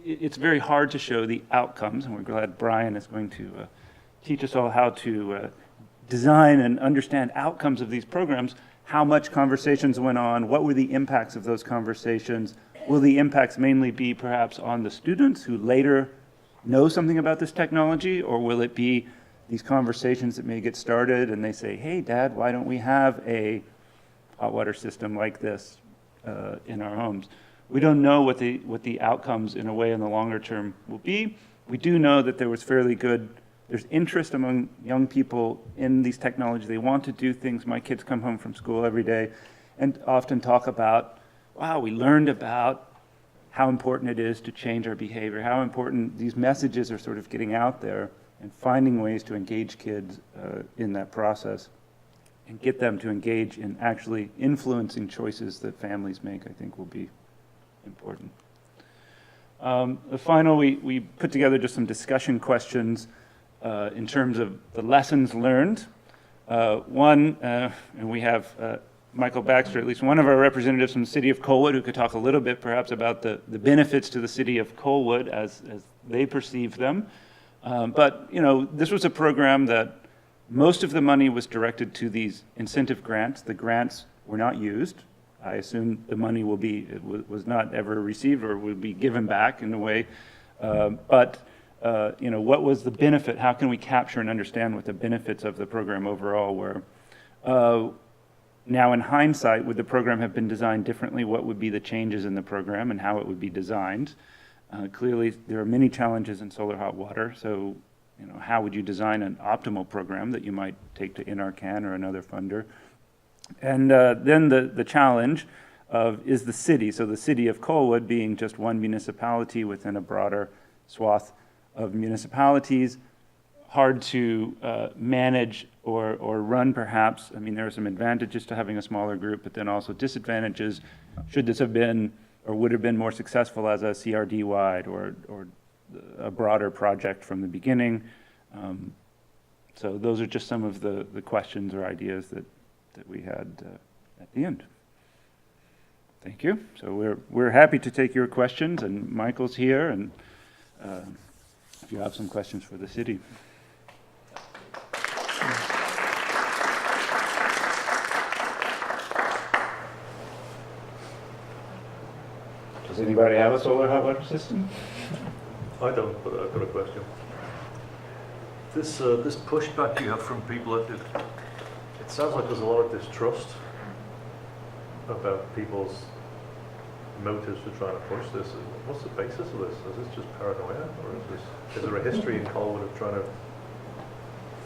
it's very hard to show the outcomes, and we're glad Brian is going to teach us all how to design and understand outcomes of these programs, how much conversations went on, what were the impacts of those conversations. Will the impacts mainly be perhaps on the students who later know something about this technology, or will it be these conversations that may get started and they say, hey, Dad, why don't we have a hot water system like this in our homes? We don't know what the outcomes in a way in the longer term will be. We do know that there's interest among young people in these technologies. They want to do things. My kids come home from school every day and often talk about, wow, we learned about how important it is to change our behavior, how important these messages are sort of getting out there, and finding ways to engage kids in that process and get them to engage in actually influencing choices that families make, I think will be important. The final, we put together just some discussion questions in terms of the lessons learned. And we have Michael Baxter, at least one of our representatives from the city of Colwood, who could talk a little bit perhaps about the benefits to the city of Colwood as they perceive them. But this was a program that most of the money was directed to these incentive grants. The grants were not used. I assume the money was not ever received or will be given back in a way. But what was the benefit? How can we capture and understand what the benefits of the program overall were? Now, in hindsight, would the program have been designed differently? What would be the changes in the program and how it would be designed? Clearly, there are many challenges in solar hot water. So, how would you design an optimal program that you might take to NRCan or another funder? And then the challenge is the city. So the city of Colwood being just one municipality within a broader swath of municipalities, hard to manage or run perhaps. I mean, there are some advantages to having a smaller group, but then also disadvantages. Should this have been or would have been more successful as a CRD-wide or a broader project from the beginning? So those are just some of the questions or ideas that we had at the end. Thank you. So we're happy to take your questions, and Michael's here, and if you have some questions for the city. Does anybody have a solar hot water system? I don't, but I've got a question. This pushback you have from people, it sounds like there's a lot of distrust. about people's motives for trying to push this. What's the basis of this? Is this just paranoia, or is there a history in Colwood of trying to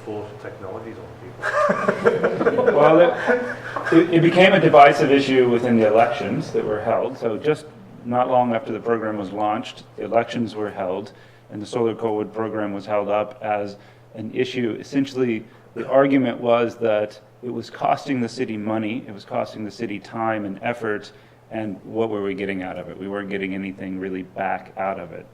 force technologies on people? Well, it became a divisive issue within the elections that were held. So just not long after the program was launched, the elections were held, and the Solar Colwood program was held up as an issue. Essentially, the argument was that it was costing the city money, it was costing the city time and effort, and what were we getting out of it? We weren't getting anything really back out of it.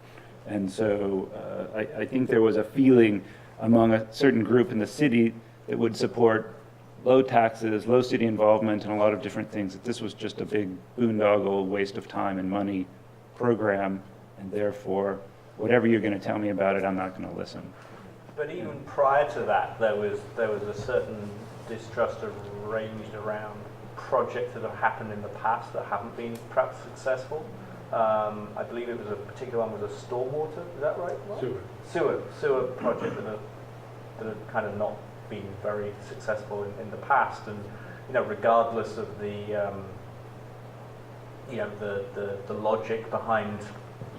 And so I think there was a feeling among a certain group in the city that would support low taxes, low city involvement, and a lot of different things, that this was just a big boondoggle, waste of time and money program, and therefore, whatever you're going to tell me about it, I'm not going to listen. But even prior to that, there was a certain distrust arranged around projects that have happened in the past that haven't been perhaps successful. I believe it was a particular one was a stormwater. Is that right? Sewer project that had kind of not been very successful in the past, and regardless of the the logic behind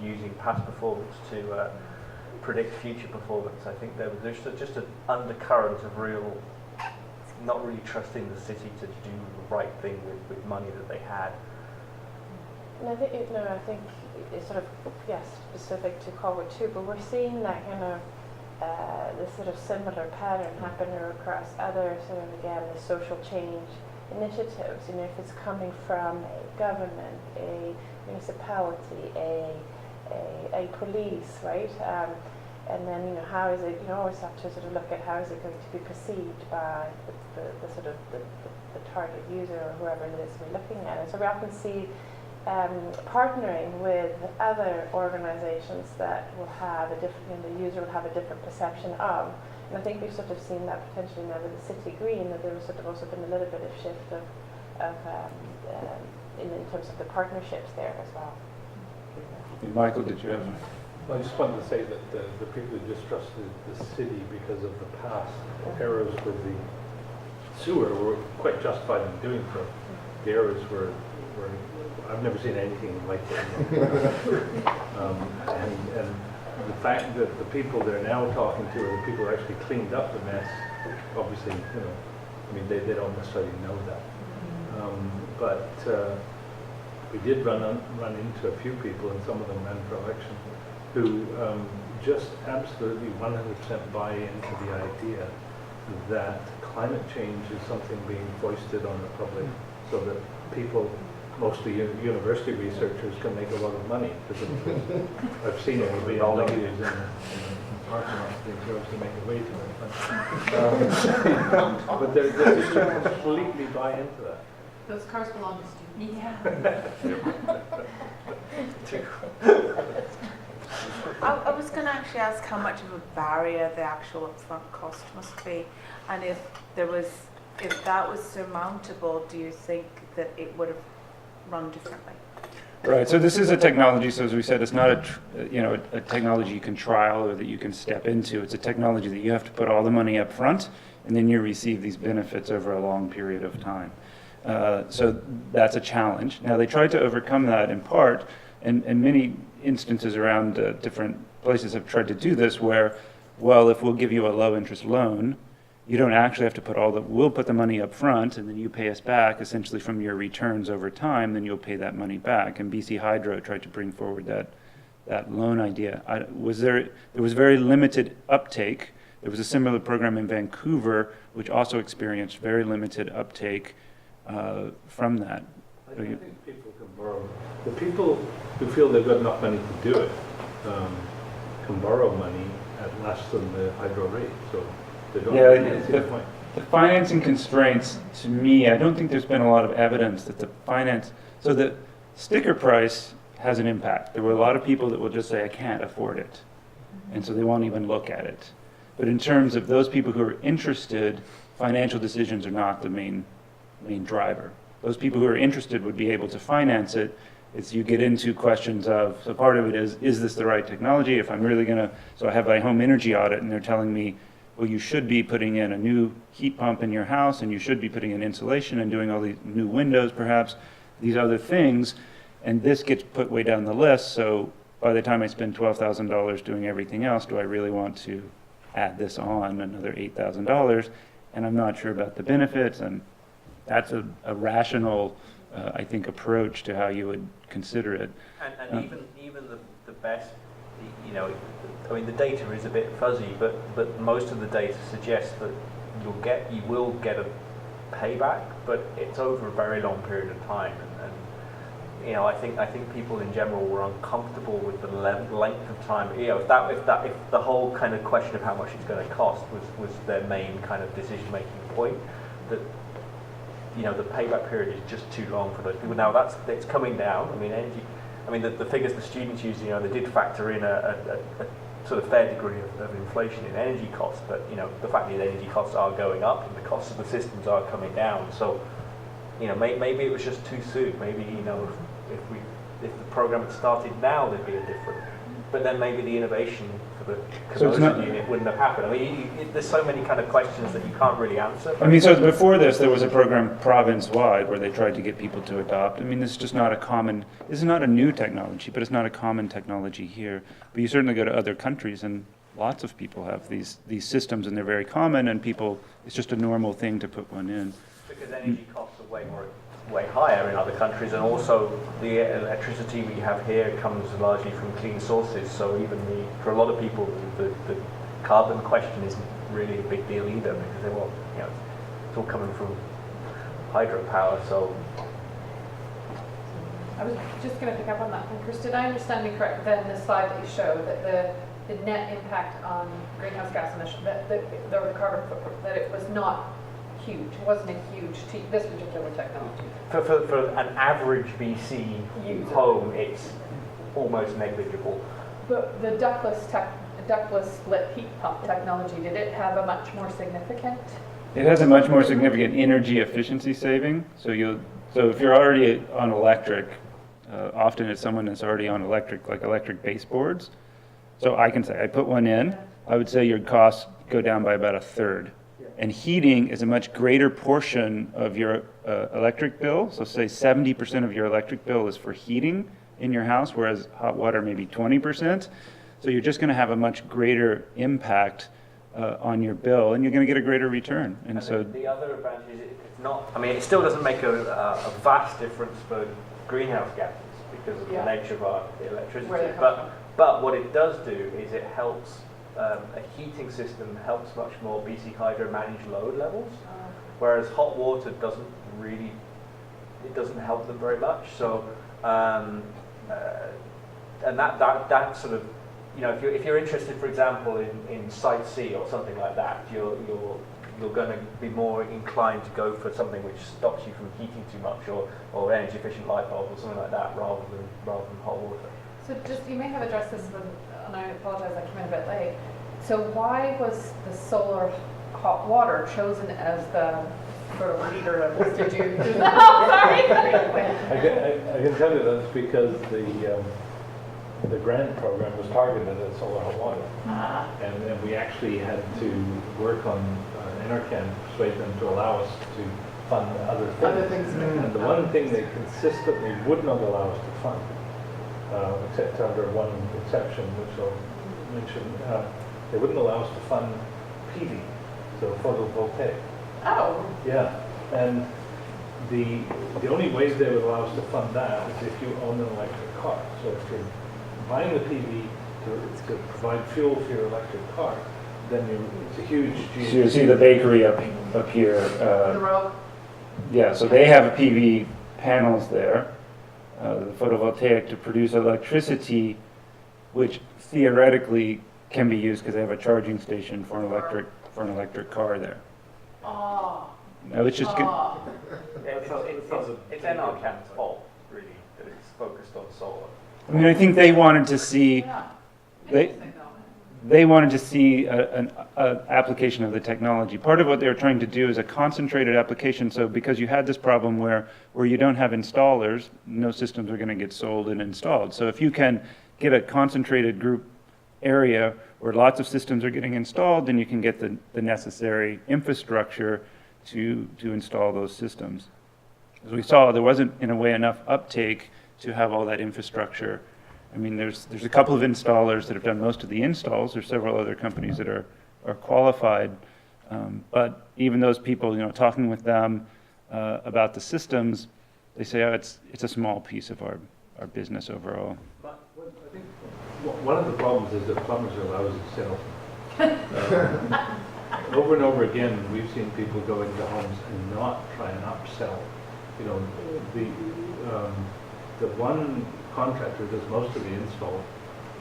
using past performance to predict future performance, I think there's just an undercurrent of not really trusting the city to do the right thing with money that they had. And I think it's sort of, yes, specific to Colwood too, but we're seeing that kind of this sort of similar pattern happen across other sort of, again, the social change initiatives. If it's coming from a government, a municipality, a police, right? And then, how is it, you always have to sort of look at how is it going to be perceived by the sort of the target user or whoever it is we're looking at. And so we often see partnering with other organizations that will have a different, the user will have a different perception of. And I think we've sort of seen that potentially now with the City Green, that there was sort of also been a little bit of shift in terms of the partnerships there as well. Michael, did you have? I just wanted to say that the people who distrusted the city because of the past errors with the sewer were quite justified in doing so. The errors were I've never seen anything like it. And the fact that the people they're now talking to are the people who actually cleaned up the mess, obviously, they don't necessarily know that. But we did run into a few people, and some of them ran for election, who just absolutely 100% buy into the idea that climate change is something being foisted on the public so that people, mostly university researchers, can make a lot of money. I've seen it with BMWs in the parking lot, they chose to make it way too much. But they just completely buy into that. Those cars belong to students. Yeah. I was going to actually ask how much of a barrier the actual upfront cost must be, and if that was surmountable, do you think that it would have run differently? Right. So this is a technology. So as we said, it's not a technology you can trial or that you can step into. It's a technology that you have to put all the money up front, and then you receive these benefits over a long period of time. So that's a challenge. Now they tried to overcome that in part, and many instances around different places have tried to do this where, well, if we'll give you a low interest loan, you don't actually have to we'll put the money up front and then you pay us back essentially from your returns over time, then you'll pay that money back. And BC Hydro tried to bring forward that loan idea. There was very limited uptake. There was a similar program in Vancouver which also experienced very limited uptake from that. I think people can borrow. The people who feel they've got enough money to do it can borrow money at less than the hydro rate. So they don't see the point. The financing constraints, to me, I don't think there's been a lot of evidence that so the sticker price has an impact. There were a lot of people that will just say, I can't afford it. And so they won't even look at it. But in terms of those people who are interested, financial decisions are not the main driver. Those people who are interested would be able to finance it. It's you get into questions of, so part of it is this the right technology? If I'm really so I have my home energy audit and they're telling me, well, you should be putting in a new heat pump in your house and you should be putting in insulation and doing all these new windows perhaps. these other things, and this gets put way down the list, so by the time I spend $12,000 doing everything else, do I really want to add this on, another $8,000? And I'm not sure about the benefits, and that's a rational, I think, approach to how you would consider it. And even the best, you know, I mean, the data is a bit fuzzy, but most of the data suggests that you will get a payback, but it's over a very long period of time. And you know, I think people in general were uncomfortable with the length of time. You know, if the whole kind of question of how much it's going to cost was their main kind of decision-making point, that, you know, the payback period is just too long for those people. Now it's coming down. I mean, the figures the students use, you know, they did factor in a sort of fair degree of inflation in energy costs, but, you know, the fact that energy costs are going up and the costs of the systems are coming down. So, you know, maybe it was just too soon. Maybe, you know, if the program had started now, there'd be a different. But then maybe the innovation for the conversion unit wouldn't have happened. I mean, there's so many kind of questions that you can't really answer. I mean, so before this, there was a program province-wide where they tried to get people to adopt. I mean, this is just not this is not a new technology, but it's not a common technology here. But you certainly go to other countries, and lots of people have these systems, and they're very common, and it's just a normal thing to put one in. Because energy costs are way higher in other countries, and also the electricity we have here comes largely from clean sources. So even for a lot of people, the carbon question isn't really a big deal either, because you know, it's all coming from hydropower. So I was just going to pick up on that one, Chris. Did I understand you correct then the slide that you showed that the net impact on greenhouse gas emission, the carbon footprint, that it was not huge? It wasn't a huge this particular technology. For an average BC home, it's almost negligible. But the ductless split heat pump technology, did it have a much more significant? It has a much more significant energy efficiency saving. So if you're already on electric, often it's someone that's already on electric, like electric baseboards. So I can say, I put one in, I would say your costs go down by about a third. And heating is a much greater portion of your electric bill. So say 70% of your electric bill is for heating in your house, whereas hot water maybe 20%. So you're just going to have a much greater impact on your bill, and you're going to get a greater return. And so the other advantage is it's not. I mean, it still doesn't make a vast difference for greenhouse gases because of the nature of our electricity. But what it does do is it helps. A heating system helps much more BC Hydro manage load levels, whereas hot water doesn't help them very much. So, and that sort of, you know, if you're interested, for example, in Site C or something like that, you're going to be more inclined to go for something which stops you from heating too much, or energy efficient light bulb or something like that, rather than hot water. So just, you may have addressed this, and I apologize, I came in a bit late. So why was the solar hot water chosen as the sort of leader of this? Did you? No, sorry. I can tell you that's because the grant program was targeted at solar hot water, and we actually had to work on NRCan to persuade them to allow us to fund other things. And the one thing they consistently would not allow us to fund, except under one exception, which I'll mention, they wouldn't allow us to fund PV, so photovoltaic. Oh. Yeah, and the only ways they would allow us to fund that is if you own an electric car. So if you're buying the PV to provide fuel for your electric car, then it's a huge. So you see the bakery up here. The row. Yeah, so they have PV panels there, the photovoltaic, to produce electricity, which theoretically can be used because they have a charging station for an electric car there. Oh. Now it's just It's NRCan's fault, really, that it's focused on solar. I mean, I think they wanted to see they wanted to see an application of the technology. Part of what they were trying to do is a concentrated application. So because you had this problem where you don't have installers, no systems are going to get sold and installed. So if you can get a concentrated group area where lots of systems are getting installed, then you can get the necessary infrastructure to install those systems. As we saw, there wasn't, in a way, enough uptake to have all that infrastructure. I mean, there's a couple of installers that have done most of the installs. There's several other companies that are qualified. But even those people, talking with them about the systems, they say, oh, it's a small piece of our business overall. But I think one of the problems is that plumbers are lousy salesmen. Over and over again, we've seen people go into homes and not try and upsell. The one contractor who does most of the install,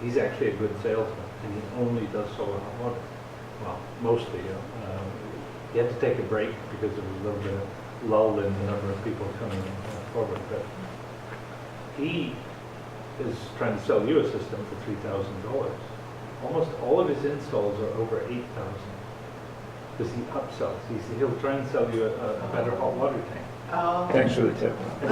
he's actually a good salesman, and he only does solar hot water. Well, mostly. He had to take a break because there was a little bit of lull in the number of people coming forward. But he is trying to sell you a system for $3,000. Almost all of his installs are over $8,000 because he upsells. He'll try and sell you a better hot water tank. Oh. Thanks for the tip. It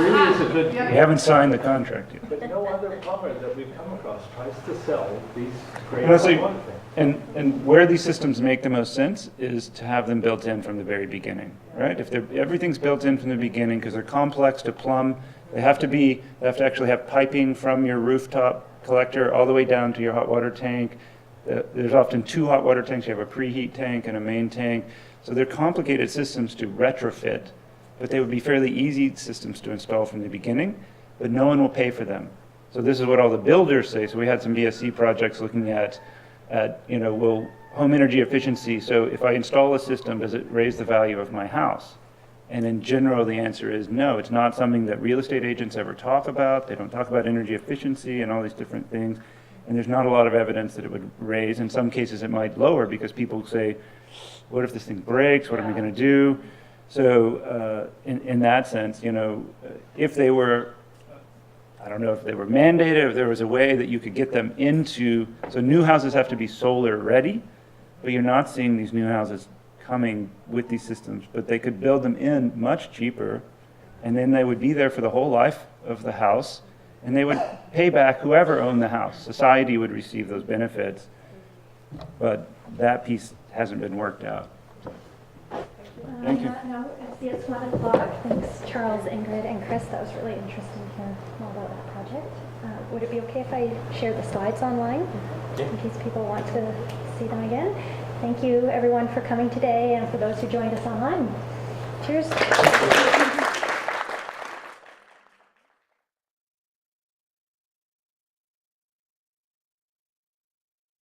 really is a good. We haven't signed the contract yet. But no other plumber that we've come across tries to sell these great Honestly, hot water things. And where these systems make the most sense is to have them built in from the very beginning, right? If everything's built in from the beginning, because they're complex to plumb, they have to actually have piping from your rooftop collector all the way down to your hot water tank. There's often two hot water tanks. You have a preheat tank and a main tank. So they're complicated systems to retrofit, but they would be fairly easy systems to install from the beginning, but no one will pay for them. So this is what all the builders say. So we had some VSC projects looking at home energy efficiency. So if I install a system, does it raise the value of my house? And in general, the answer is no. It's not something that real estate agents ever talk about. They don't talk about energy efficiency and all these different things. And there's not a lot of evidence that it would raise. In some cases, it might lower because people say, what if this thing breaks? What am I going to do? So in that sense, if they were, I don't know if they were mandated, if there was a way that you could get them into, so new houses have to be solar ready, but you're not seeing these new houses coming with these systems, but they could build them in much cheaper, and then they would be there for the whole life of the house, and they would pay back whoever owned the house. Society would receive those benefits, but that piece hasn't been worked out. Thank you. Now, I see it's 1 o'clock. Thanks, Charles, Ingrid, and Chris. That was really interesting to hear more about that project. Would it be okay if I share the slides online in case people want to see them again? Thank you, everyone, for coming today, and for those who joined us online. Cheers.